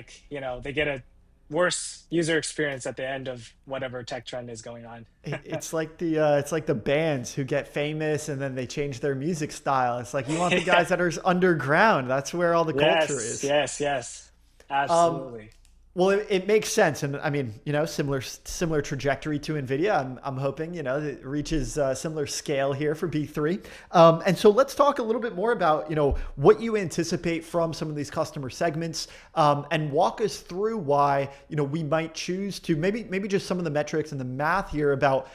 they get a worse user experience at the end of whatever tech trend is going on. It's like the bands who get famous and then they change their music style. It's like you want the guys that are underground. That's where all the culture is. Yes, absolutely. Well, it makes sense, and similar trajectory to NVIDIA. I'm hoping it reaches similar scale here for B3. And so let's talk a little bit more about what you anticipate from some of these customer segments, and walk us through why we might choose to maybe just some of the metrics and the math here about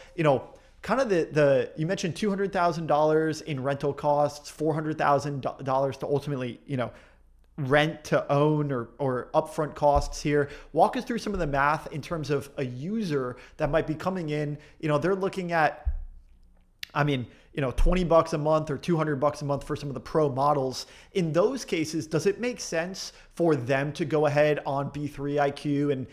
kind of the you mentioned $200,000 in rental costs, $400,000 to ultimately rent to own or upfront costs here. Walk us through some of the math in terms of a user that might be coming in. They're looking at, $20 a month or $200 a month for some of the pro models. In those cases, does it make sense for them to go ahead on B3 IQ and,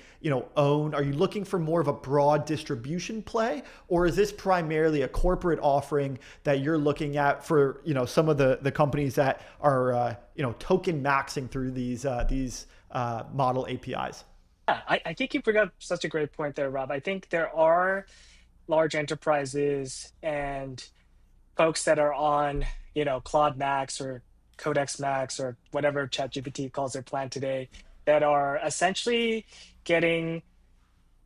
own? Are you looking for more of a broad distribution play, or is this primarily a corporate offering that you're looking at for, some of the companies that are, token maxing through these model APIs? Yeah, I think you bring up such a great point there, Rob. I think there are large enterprises and folks that are on, Claude Max or Codex Max or whatever ChatGPT calls their plan today, that are essentially getting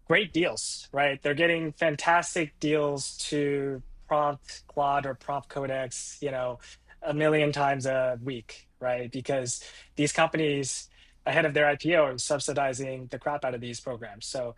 great deals, right? They're getting fantastic deals to prompt Claude or prompt Codex, a million times a week, right? Because these companies ahead of their IPO are subsidizing the crap out of these programs. So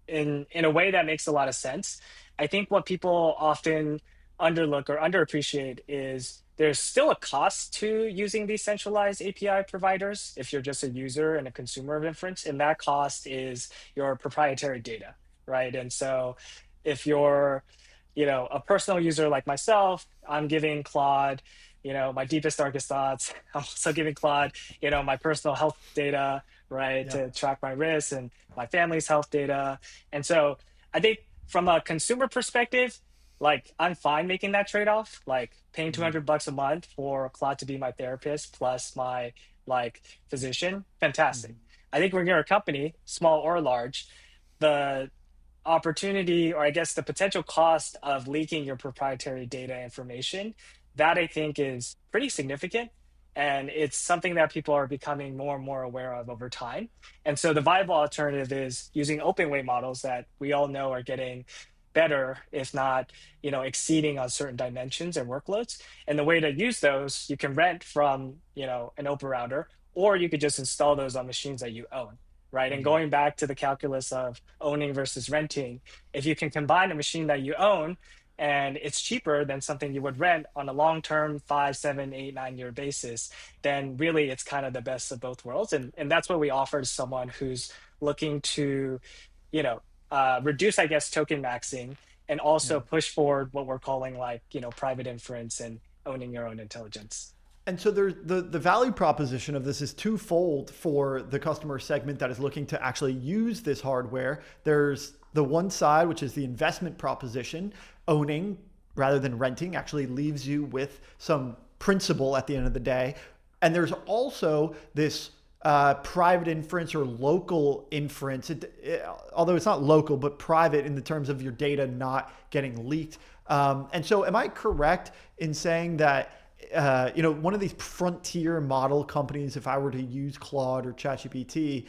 in a way that makes a lot of sense. I think what people often underlook or underappreciate is there's still a cost to using these centralized API providers if you're just a user and a consumer of inference, and that cost is your proprietary data, right? And so if you're a personal user like myself, I'm giving Claude my deepest, darkest thoughts. I'm also giving Claude my personal health data, right, to track my risks, and my family's health data. And so I think from a consumer perspective, I'm fine making that trade-off, paying $200 a month for Claude to be my therapist plus my physician. Fantastic. I think when you're a company, small or large, the opportunity, or I guess the potential cost of leaking your proprietary data information that I think is pretty significant. And it's something that people are becoming more and more aware of over time. And so the viable alternative is using open weight models that we all know are getting better, if not, exceeding on certain dimensions and workloads. And the way to use those, you can rent from, an open router, or you could just install those on machines that you own, right? And going back to the calculus of owning versus renting, if you can combine a machine that you own and it's cheaper than something you would rent on a long-term 5, 7, 8, 9-year basis, then really it's kind of the best of both worlds. And that's what we offer to someone who's looking to, reduce, I guess, token maxing, and also push forward what we're calling private inference and owning your own intelligence. And so there's the value proposition of this is twofold for the customer segment that is looking to actually use this hardware. There's the one side, which is the investment proposition. Owning rather than renting actually leaves you with some principal at the end of the day. And there's also this private inference or local inference, although it's not local, but private in the terms of your data not getting leaked. And so am I correct in saying that one of these frontier model companies, if I were to use Claude or ChatGPT,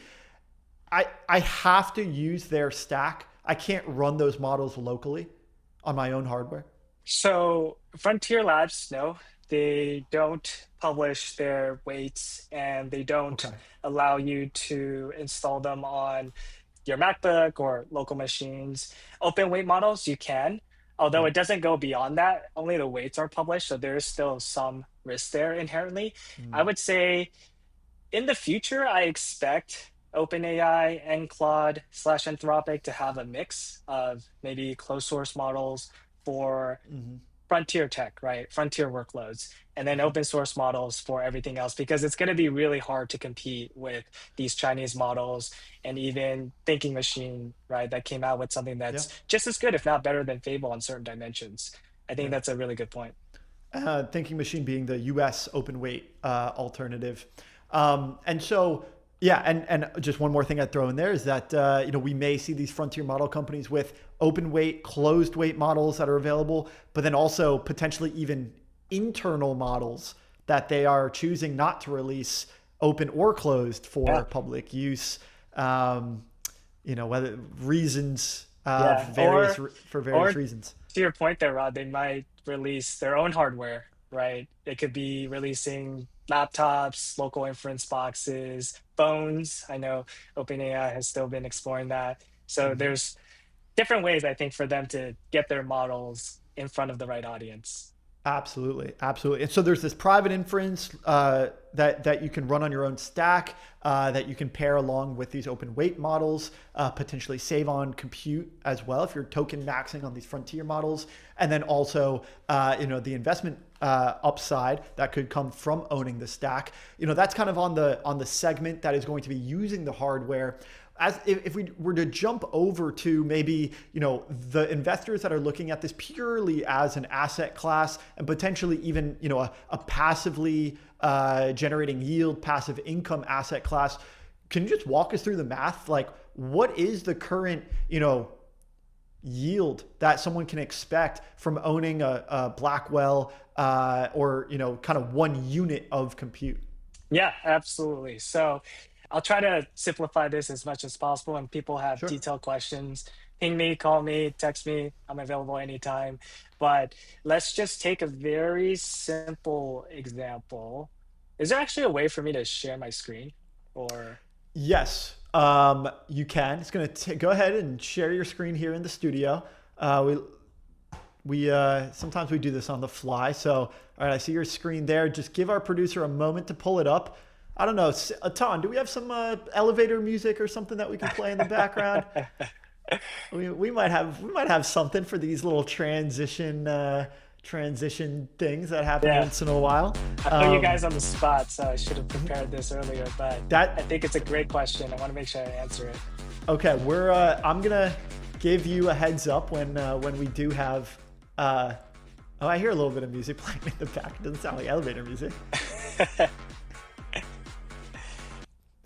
I have to use their stack? I can't run those models locally on my own hardware? So Frontier Labs, no, they don't publish their weights, and they don't allow you to install them on your MacBook or local machines. Open weight models, you can, although it doesn't go beyond that. Only the weights are published, so there's still some risk there inherently. I would say in the future, I expect OpenAI and Claude / Anthropic to have a mix of maybe closed source models for frontier tech, right? Frontier workloads, and then open source models for everything else, because it's going to be really hard to compete with these Chinese models and even Thinking Machine, right? That came out with something that's just as good, if not better than Fable on certain dimensions. I think that's a really good point. Thinking Machine being the US open weight alternative. And so, yeah, and just one more thing I'd throw in there is that we may see these frontier model companies with open weight, closed weight models that are available, but then also potentially even internal models that they are choosing not to release open or closed for public use. Whether reasons for various reasons. To your point there, Rod, they might release their own hardware, right? They could be releasing laptops, local inference boxes, phones. I know OpenAI has still been exploring that. So there's different ways, I think, for them to get their models in front of the right audience. Absolutely. And so there's this private inference that you can run on your own stack, that you can pair along with these open weight models, potentially save on compute as well if you're token maxing on these frontier models. And then also, the investment upside that could come from owning the stack. That's kind of on the segment that is going to be using the hardware. As if we were to jump over to maybe, the investors that are looking at this purely as an asset class and potentially even, a passively generating yield, passive income asset class, can you just walk us through the math? Like, what is the current, yield that someone can expect from owning a Blackwell or, kind of one unit of compute? Yeah, absolutely. So I'll try to simplify this as much as possible. And people have detailed questions, ping me, call me, text me. I'm available anytime. But let's just take a very simple example. Is there actually a way for me to share my screen? Or yes, you can. It's going to go ahead and share your screen here in the studio. We sometimes we do this on the fly. So, all right, I see your screen there. Just give our producer a moment to pull it up. I don't know, Ton, do we have some elevator music or something that we can play in the background? we might have something for these little transition things that happen once in a while. I put you guys on the spot, so I should have prepared this earlier, but I think it's a great question. I want to make sure I answer it. Okay, I'm gonna give you a heads up when we do have. I hear a little bit of music playing in the back. It doesn't sound like elevator music.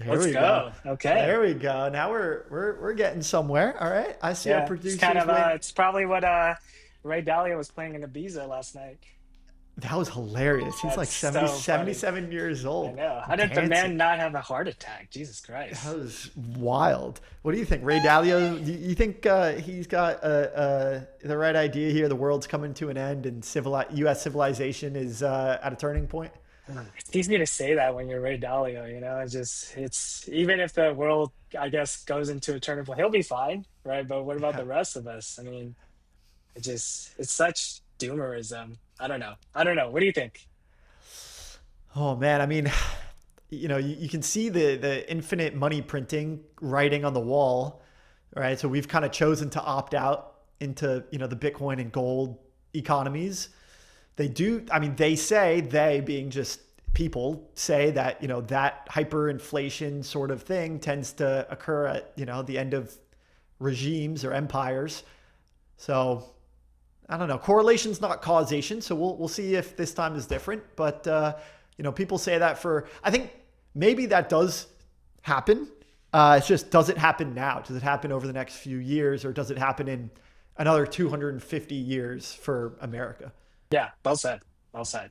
Let's go. Okay. There we go. Now we're getting somewhere. All right. I see our producers. It's kind of it's probably what Ray Dalio was playing in Ibiza last night. That was hilarious. He's That's like so 70, funny. 77 years I old. know. How did the dancing. man not have a heart attack? Jesus Christ. That was wild. What do you think, Ray Dalio? Do you think he's got the right idea here? The world's coming to an end, and U.S. civilization is at a turning point. It's easy to say that when you're Ray Dalio, you know. It's even if the world, I guess, goes into a turning point, he'll be fine, right? But what about the rest of us? I mean, it's such doomerism. I don't know. What do you think? Oh man, I mean, you can see the infinite money printing writing on the wall, right? So we've kind of chosen to opt out into the Bitcoin and gold economies. They being just people say that that hyperinflation sort of thing tends to occur at the end of regimes or empires. So I don't know. Correlation's not causation, so we'll see if this time is different. But people say that I think maybe that does happen. It's just, does it happen now? Does it happen over the next few years, or does it happen in another 250 years for America? Yeah, well said. Well said.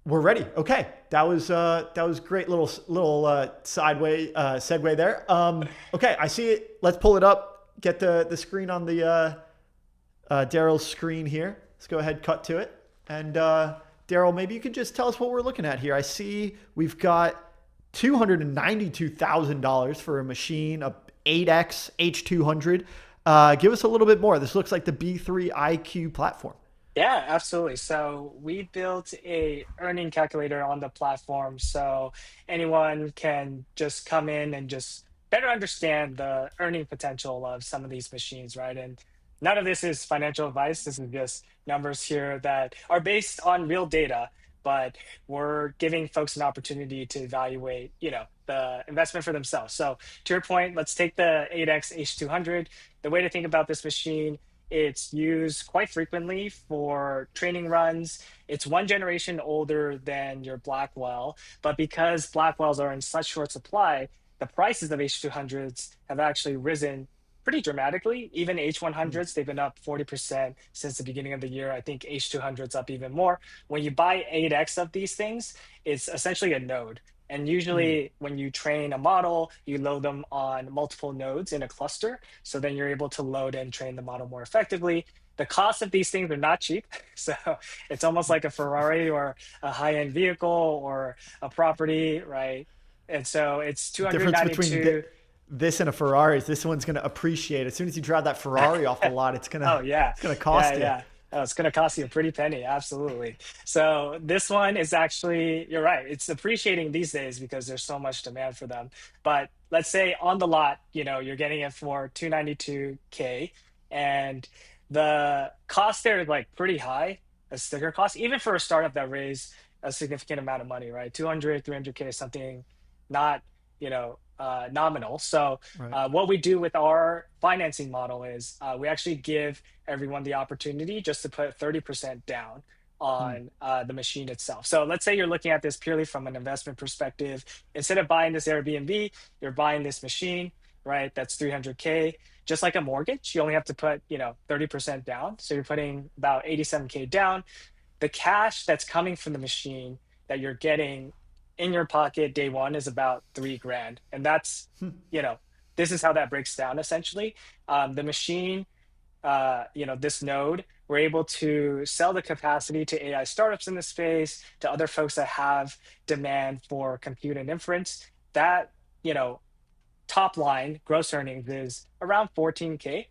We're ready. Okay, that was great little segue there. Okay, I see it. Let's pull it up. Get the screen on the Daryl's screen here. Let's go ahead, cut to it. And Daryl, maybe you could just tell us what we're looking at here. I see we've got $292,000 for a machine, a 8X H200. Give us a little bit more. This looks like the B3 IQ platform. Yeah, absolutely. So we built a earning calculator on the platform, so anyone can just come in and just better understand the earning potential of some of these machines, right? And none of this is financial advice. This is just numbers here that are based on real data, but we're giving folks an opportunity to evaluate, the investment for themselves. So to your point, let's take the 8X H200. The way to think about this machine, it's used quite frequently for training runs. It's one generation older than your Blackwell, but because Blackwells are in such short supply, the prices of H200s have actually risen pretty dramatically. Even H100s, they've been up 40% since the beginning of the year. I think H200s up even more. When you buy 8X of these things, it's essentially a node. And usually when you train a model, you load them on multiple nodes in a cluster. So then you're able to load and train the model more effectively. The cost of these things are not cheap. So it's almost like a Ferrari or a high-end vehicle or a property, right? And so it's 292. Difference between this and a Ferrari is this one's going to appreciate. As soon as you drive that Ferrari off the lot, it's going to it's going to cost you. Yeah. Oh, it's going to cost you a pretty penny. Absolutely. So this one is actually, you're right. It's appreciating these days because there's so much demand for them. But let's say on the lot, you're getting it for $292K, and the cost there is like pretty high, a sticker cost, even for a startup that raised a significant amount of money, right? 300K is something not, nominal. So what we do with our financing model is we actually give everyone the opportunity just to put 30% down on the machine itself. So let's say you're looking at this purely from an investment perspective. Instead of buying this Airbnb, you're buying this machine, right? That's 300K. Just like a mortgage, you only have to put 30% down. So you're putting about 87K down. The cash that's coming from the machine that you're getting in your pocket day one is about $3,000. And that's, this is how that breaks down essentially. The machine, this node, we're able to sell the capacity to AI startups in the space, to other folks that have demand for compute and inference. That, top line gross earnings is around 14K.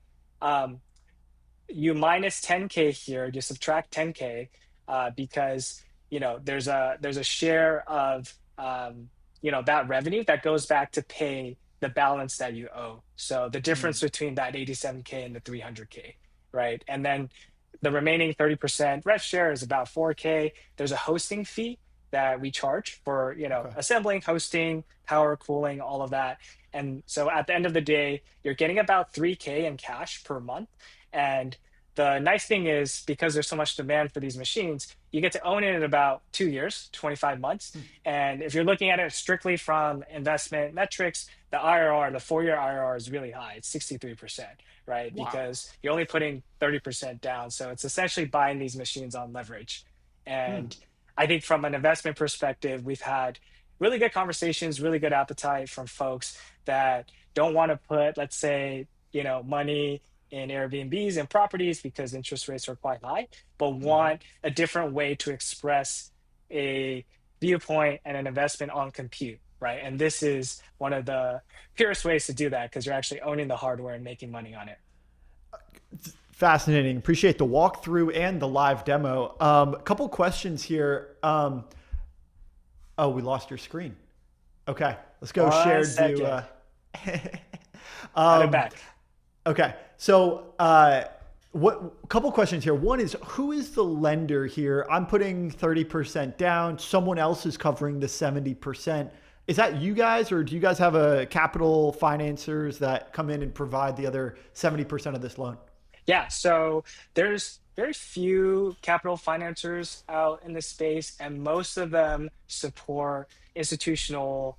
You minus 10K here, you subtract 10K because there's a share of that revenue that goes back to pay the balance that you owe. So the difference between that 87K and the 300K, right? And then the remaining 30% rev share is about 4K. There's a hosting fee that we charge for assembling, hosting, power, cooling, all of that. And so at the end of the day, you're getting about 3K in cash per month. And the nice thing is because there's so much demand for these machines, you get to own it in about 2 years, 25 months. And if you're looking at it strictly from investment metrics, the IRR, the 4-year IRR is really high. It's 63%, right? Wow. Because you're only putting 30% down. So it's essentially buying these machines on leverage. And I think from an investment perspective, we've had really good conversations, really good appetite from folks that don't want to put, let's say, money in Airbnbs and properties because interest rates are quite high, but want a different way to express a viewpoint and an investment on compute, right? And this is one of the purest ways to do that because you're actually owning the hardware and making money on it. Fascinating. Appreciate the walkthrough and the live demo. A couple questions here. Oh, we lost your screen. Okay, let's go share view. Got it back. Okay, so a couple questions here. One is, who is the lender here? I'm putting 30% down. Someone else is covering the 70%. Is that you guys, or do you guys have a capital financiers that come in and provide the other 70% of this loan? Yeah, so there's very few capital financiers out in this space, and most of them support institutional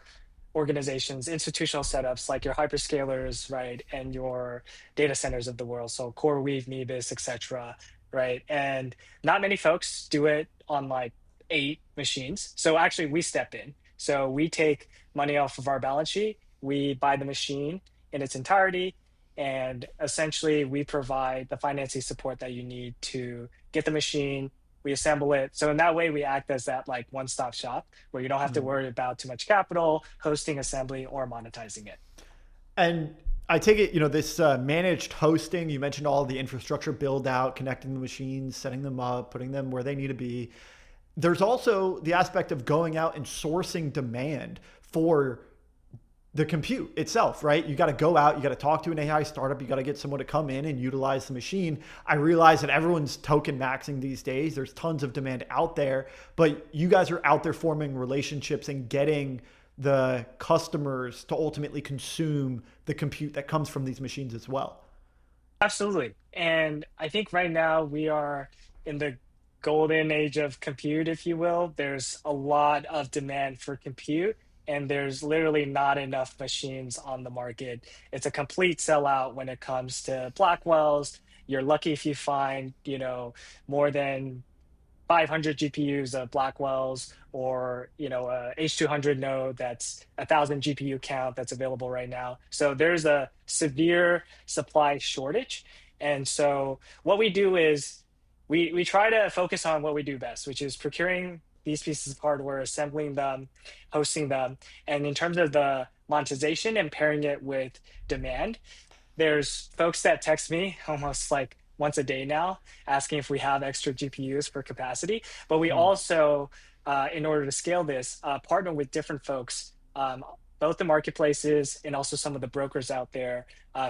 organizations, institutional setups like your hyperscalers, right, and your data centers of the world. So CoreWeave, Nebis, etc., right? And not many folks do it on like 8 machines. So actually, we step in. So we take money off of our balance sheet, we buy the machine in its entirety, and essentially we provide the financing support that you need to get the machine. We assemble it. So in that way, we act as that like one-stop shop where you don't have to worry about too much capital, hosting, assembly, or monetizing it. And I take it, this managed hosting, you mentioned all the infrastructure build out, connecting the machines, setting them up, putting them where they need to be. There's also the aspect of going out and sourcing demand for the compute itself, right? You got to go out, you got to talk to an AI startup, you got to get someone to come in and utilize the machine. I realize that everyone's token maxing these days. There's tons of demand out there, but you guys are out there forming relationships and getting the customers to ultimately consume the compute that comes from these machines as well. Absolutely. And I think right now we are in the golden age of compute, if you will. There's a lot of demand for compute, and there's literally not enough machines on the market. It's a complete sellout when it comes to Blackwells. You're lucky if you find, more than 500 GPUs of Blackwells, or, a H200 node that's 1,000 GPU count that's available right now. So there's a severe supply shortage. And so what we do is we try to focus on what we do best, which is procuring these pieces of hardware, assembling them, hosting them. And in terms of the monetization and pairing it with demand, there's folks that text me almost like once a day now, asking if we have extra GPUs for capacity. But we also, in order to scale this, partner with different folks, both the marketplaces and also some of the brokers out there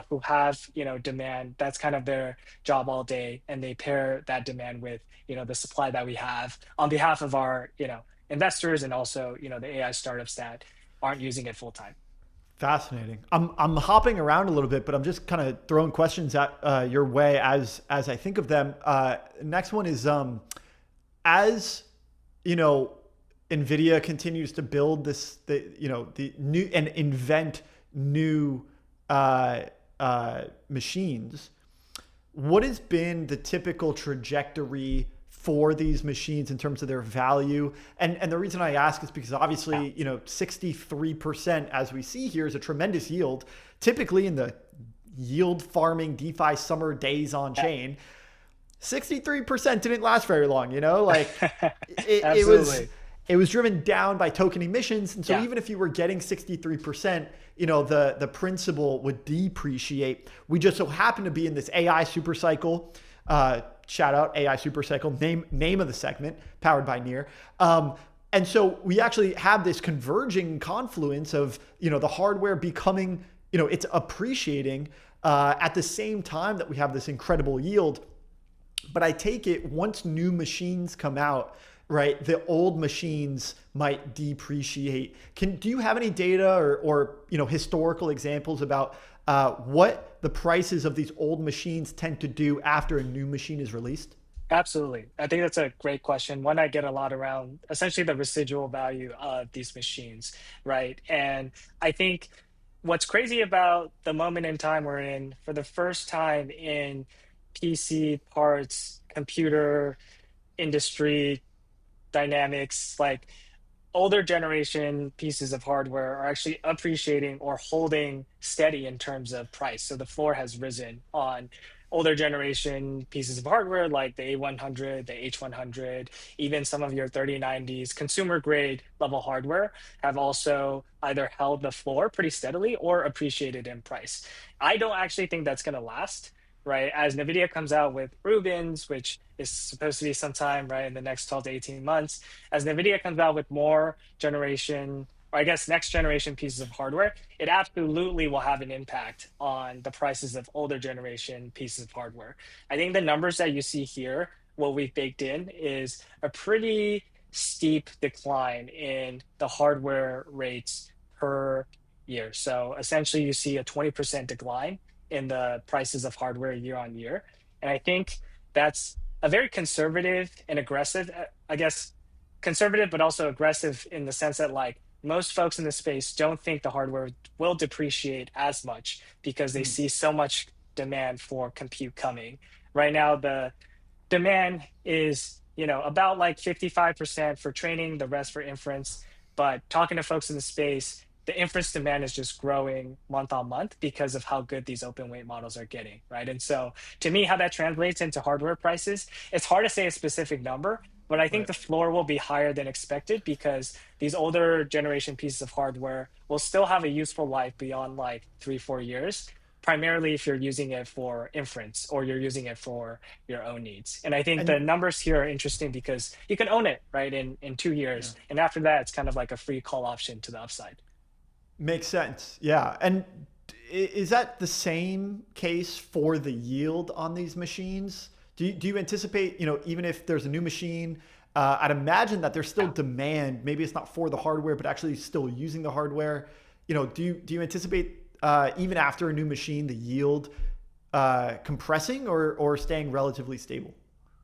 who have, demand. That's kind of their job all day, and they pair that demand with, the supply that we have on behalf of our, investors, and also, the AI startups that aren't using it full time. Fascinating. I'm hopping around a little bit, but I'm just kind of throwing questions at your way as I think of them. Next one is, as NVIDIA continues to build the new and invent new machines, what has been the typical trajectory for these machines in terms of their value? And the reason I ask is because obviously, 63%, as we see here, is a tremendous yield. Typically in the yield farming DeFi summer days on chain, 63% didn't last very long, it was driven down by token emissions. And so even if you were getting 63%, the principal would depreciate. We just so happen to be in this AI super cycle. Shout out AI super cycle, name of the segment, powered by Near. And so we actually have this converging confluence of, the hardware becoming, it's appreciating at the same time that we have this incredible yield. But I take it once new machines come out, right, the old machines might depreciate. Do you have any data or historical examples about what the prices of these old machines tend to do after a new machine is released? Absolutely. I think that's a great question. One I get a lot around essentially the residual value of these machines, right? And I think what's crazy about the moment in time we're in, for the first time in PC parts, computer industry dynamics, like older generation pieces of hardware are actually appreciating or holding steady in terms of price. So the floor has risen on older generation pieces of hardware like the A100, the H100, even some of your 3090s, consumer grade level hardware have also either held the floor pretty steadily or appreciated in price. I don't actually think that's going to last, right? As NVIDIA comes out with Rubens, which is supposed to be sometime, right, in the next 12 to 18 months, as NVIDIA comes out with more generation, or I guess next generation pieces of hardware, it absolutely will have an impact on the prices of older generation pieces of hardware. I think the numbers that you see here, what we've baked in is a pretty steep decline in the hardware rates per year. So essentially you see a 20% decline in the prices of hardware year on year. And I think that's a very conservative and aggressive, I guess, conservative, but also aggressive in the sense that like most folks in the space don't think the hardware will depreciate as much because they see so much demand for compute coming. Right now, the demand is, about like 55% for training, the rest for inference. But talking to folks in the space, the inference demand is just growing month on month because of how good these open weight models are getting, right? And so to me, how that translates into hardware prices, it's hard to say a specific number, but I think the floor will be higher than expected because these older generation pieces of hardware will still have a useful life beyond like 3-4 years, primarily if you're using it for inference or you're using it for your own needs. And I think the numbers here are interesting because you can own it, right, in 2 years. Yeah. And after that, it's kind of like a free call option to the upside. Makes sense. Yeah. And is that the same case for the yield on these machines? Do you anticipate, even if there's a new machine, I'd imagine that there's still demand. Maybe it's not for the hardware, but actually still using the hardware. Do you anticipate even after a new machine, the yield compressing or staying relatively stable?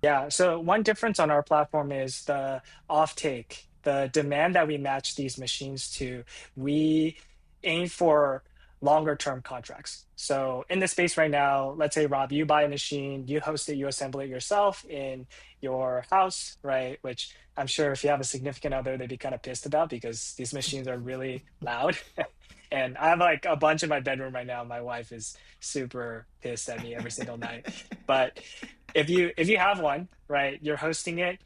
Yeah. So one difference on our platform is the offtake. The demand that we match these machines to, we aim for longer term contracts. So in this space right now, let's say, Rob, you buy a machine, you host it, you assemble it yourself in your house, right? Which I'm sure if you have a significant other, they'd be kind of pissed about because these machines are really loud. And I have like a bunch in my bedroom right now. My wife is super pissed at me every single night. But if you have one, right, you're hosting it,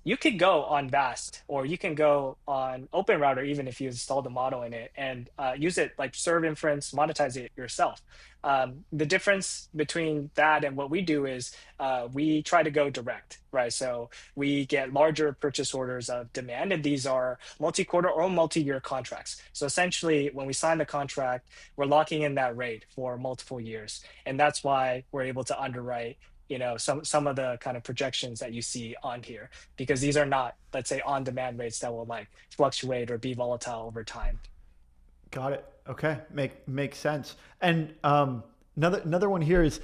you could go on VAST or you can go on OpenRouter, even if you install the model in it and use it like serve inference, monetize it yourself. The difference between that and what we do is we try to go direct, right? So we get larger purchase orders of demand, and these are multi-quarter or multi-year contracts. So essentially, when we sign the contract, we're locking in that rate for multiple years. And that's why we're able to underwrite some of the kind of projections that you see on here, because these are not, let's say, on-demand rates that will like fluctuate or be volatile over time. Got it. Okay, makes sense. And another one here is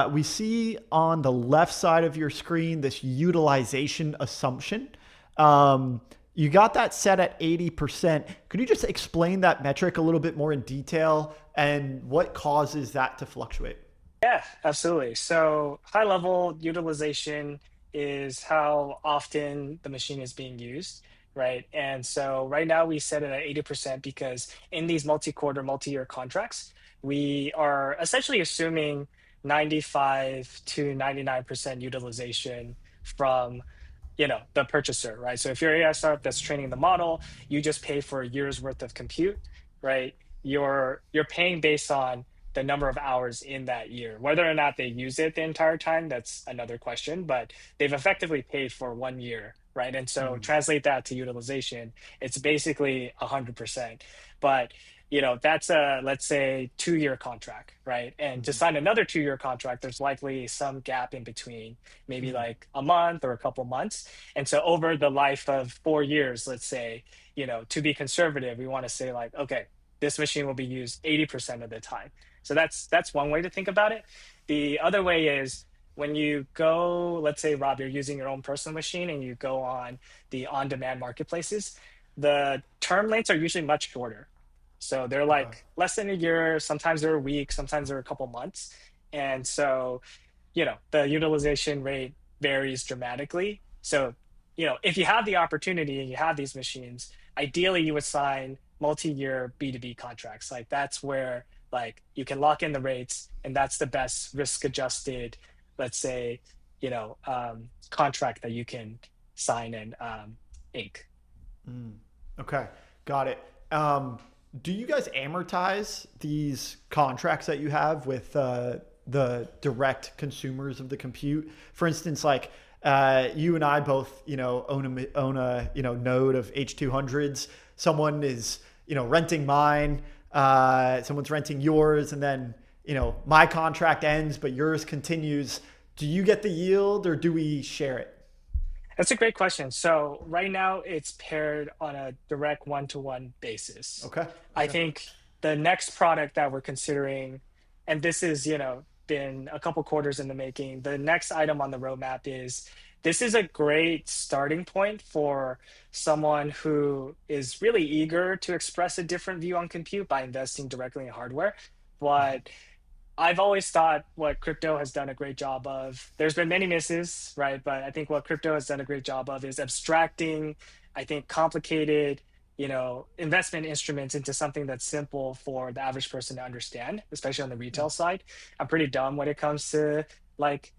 we see on the left side of your screen this utilization assumption. You got that set at 80%. Could you just explain that metric a little bit more in detail and what causes that to fluctuate? Yeah, absolutely. So high level utilization is how often the machine is being used, right? And so right now we set it at 80% because in these multi-quarter, multi-year contracts, we are essentially assuming 95 to 99% utilization from the purchaser, right? So if you're an AI startup that's training the model, you just pay for a year's worth of compute, right? You're paying based on the number of hours in that year. Whether or not they use it the entire time, that's another question, but they've effectively paid for 1 year, right? And so translate that to utilization, it's basically 100%. But that's a, let's say, 2-year contract, right? And to sign another 2-year contract, there's likely some gap in between, maybe like a month or a couple months. And so over the life of 4 years, let's say, to be conservative, we want to say like, okay, this machine will be used 80% of the time. So that's one way to think about it. The other way is when you go, let's say, Rob, you're using your own personal machine and you go on the on-demand marketplaces, the term lengths are usually much shorter. So they're like less than a year, sometimes they're a week, sometimes they're a couple months. And so, the utilization rate varies dramatically. So, if you have the opportunity and you have these machines, ideally you would sign multi-year B2B contracts. Like that's where like you can lock in the rates, and that's the best risk adjusted, let's say, contract that you can sign and ink. Okay, got it. Do you guys amortize these contracts that you have with the direct consumers of the compute? For instance, like you and I both, own a node of H200s. Someone is, renting mine. Someone's renting yours, and then my contract ends, but yours continues. Do you get the yield, or do we share it? That's a great question. So right now it's paired on a direct one-to-one basis. Okay. I think the next product that we're considering, and this is, been a couple quarters in the making, the next item on the roadmap is, this is a great starting point for someone who is really eager to express a different view on compute by investing directly in hardware. But I've always thought what crypto has done a great job of, there's been many misses, right? But I think what crypto has done a great job of is abstracting, I think, complicated, investment instruments into something that's simple for the average person to understand, especially on the retail side. I'm pretty dumb when it comes to like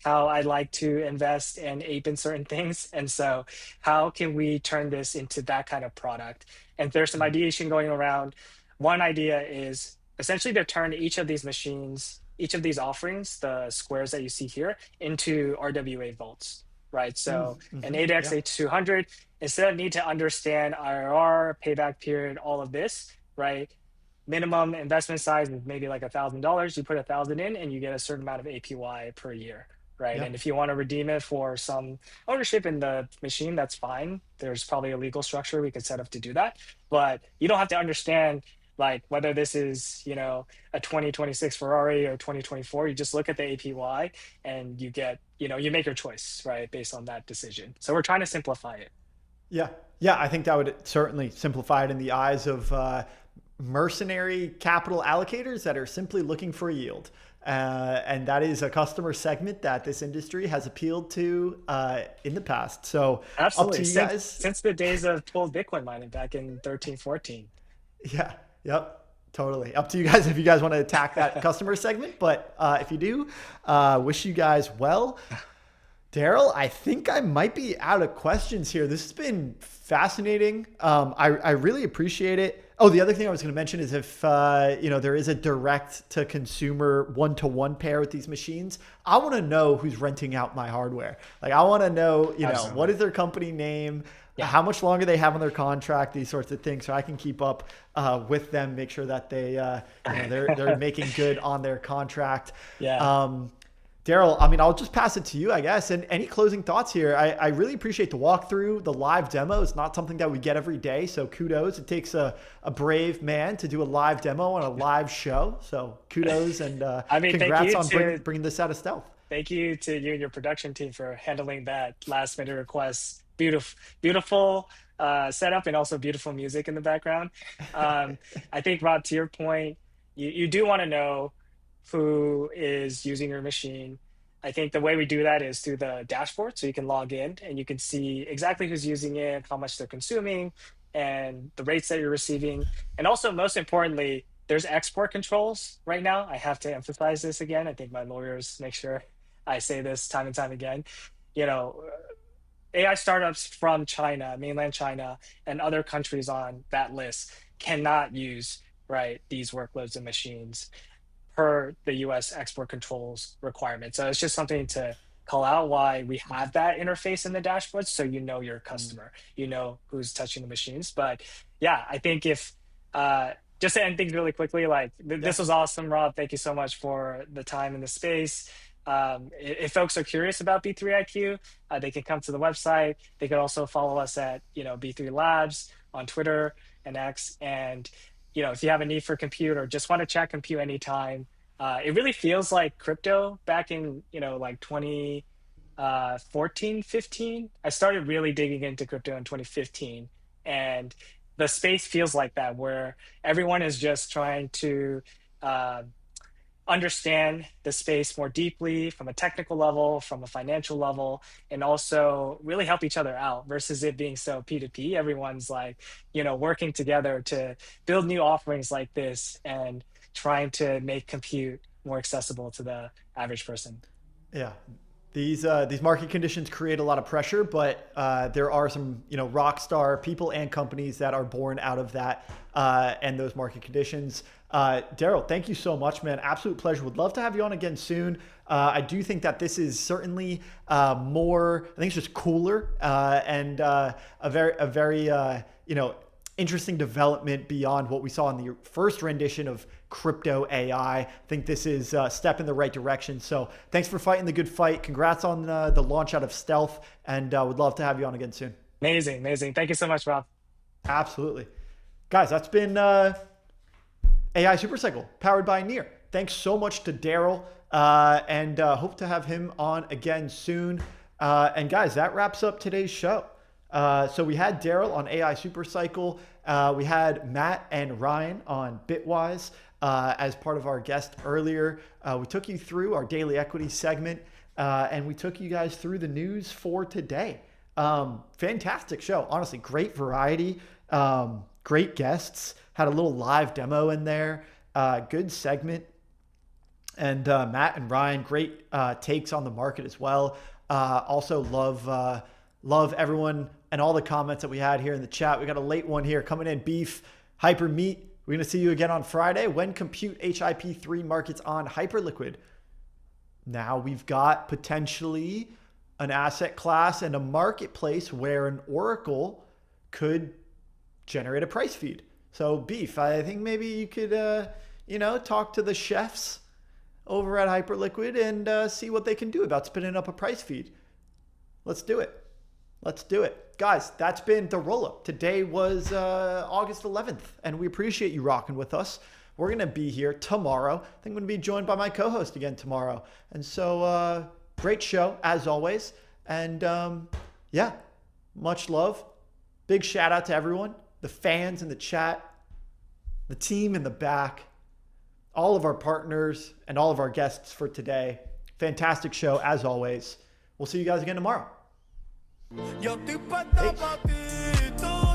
how I like to invest and ape in certain things. And so how can we turn this into that kind of product? And there's some ideation going around. One idea is essentially to turn each of these machines, each of these offerings, the squares that you see here, into RWA vaults, right? So an ATHs H200, instead of need to understand IRR, payback period, all of this, right? Minimum investment size is maybe like $1,000. You put 1,000 in and you get a certain amount of APY per year, right? And if you want to redeem it for some ownership in the machine, that's fine. There's probably a legal structure we could set up to do that, but you don't have to understand like whether this is, a 2026 Ferrari or 2024. You just look at the APY and you get, you make your choice, right, based on that decision. So we're trying to simplify it. Yeah, I think that would certainly simplify it in the eyes of mercenary capital allocators that are simply looking for a yield. And that is a customer segment that this industry has appealed to in the past. So absolutely, up to you guys. Since the days of pooled Bitcoin mining back in 13, 14. Yeah. Yep. Totally. Up to you guys if you guys want to attack that customer segment. But if you do, wish you guys well. Daryl, I think I might be out of questions here. This has been fascinating. I really appreciate it. Oh, the other thing I was going to mention is if there is a direct to consumer one-to-one pair with these machines, I want to know who's renting out my hardware. Like I want to know, what is their company name? Yeah. How much longer they have on their contract, these sorts of things, so I can keep up with them, make sure that they they're making good on their contract. Yeah. Daryl, I mean, I'll just pass it to you, I guess. And any closing thoughts here? I really appreciate the walkthrough. The live demo is not something that we get every day, so kudos. It takes a brave man to do a live demo on a live show. So kudos and congrats on bringing this out of stealth. Thank you to you and your production team for handling that last minute request. Beautiful setup, and also beautiful music in the background. I think, Rob, to your point, you do want to know who is using your machine. I think the way we do that is through the dashboard. So you can log in and you can see exactly who's using it, how much they're consuming, and the rates that you're receiving. And also, most importantly, there's export controls right now. I have to emphasize this again. I think my lawyers make sure I say this time and time again. AI startups from China, mainland China, and other countries on that list cannot use, these workloads and machines per the US export controls requirement. So it's just something to call out why we have that interface in the dashboard, so you know your customer, you know who's touching the machines. But yeah, I think if just to end things really quickly, like this was awesome, Rob. Thank you so much for the time in the space. If folks are curious about B3IQ, they can come to the website. They could also follow us at B3 Labs on Twitter and X. And if you have a need for compute or just want to chat compute anytime, it really feels like crypto back in like 2014, 15. I started really digging into crypto in 2015, and the space feels like that, where everyone is just trying to understand the space more deeply from a technical level, from a financial level, and also really help each other out versus it being so P2P. Everyone's like, working together to build new offerings like this and trying to make compute more accessible to the average person. Yeah. These market conditions create a lot of pressure, but there are some rock star people and companies that are born out of that and those market conditions. Daryl, thank you so much, man. Absolute pleasure. Would love to have you on again soon. I do think that this is certainly more. I think it's just cooler and a very interesting development beyond what we saw in the first rendition of crypto AI. I think this is a step in the right direction. So thanks for fighting the good fight. Congrats on the launch out of Stealth, and would love to have you on again soon. Amazing. Thank you so much, Rob. Absolutely. Guys, that's been AI Supercycle powered by Near. Thanks so much to Daryl, and hope to have him on again soon. And guys, that wraps up today's show. So we had Daryl on AI Supercycle. We had Matt and Ryan on Bitwise as part of our guest earlier. We took you through our daily equity segment, and we took you guys through the news for today. Fantastic show. Honestly, great variety, great guests. Had a little live demo in there. Good segment. And Matt and Ryan, great takes on the market as well. Also love everyone and all the comments that we had here in the chat. We got a late one here coming in. Beef, Hyper Meat. We're going to see you again on Friday when Compute HIP3 markets on Hyperliquid. Now we've got potentially an asset class and a marketplace where an Oracle could generate a price feed. So Beef, I think maybe you could, talk to the chefs over at Hyperliquid and see what they can do about spinning up a price feed. Let's do it. Guys, that's been the Rollup. Today was August 11th, and we appreciate you rocking with us. We're going to be here tomorrow. I think I'm going to be joined by my co-host again tomorrow. And so, great show, as always. And much love. Big shout out to everyone, the fans in the chat, the team in the back, all of our partners, and all of our guests for today. Fantastic show, as always. We'll see you guys again tomorrow. Yo estoy pa' tapatito.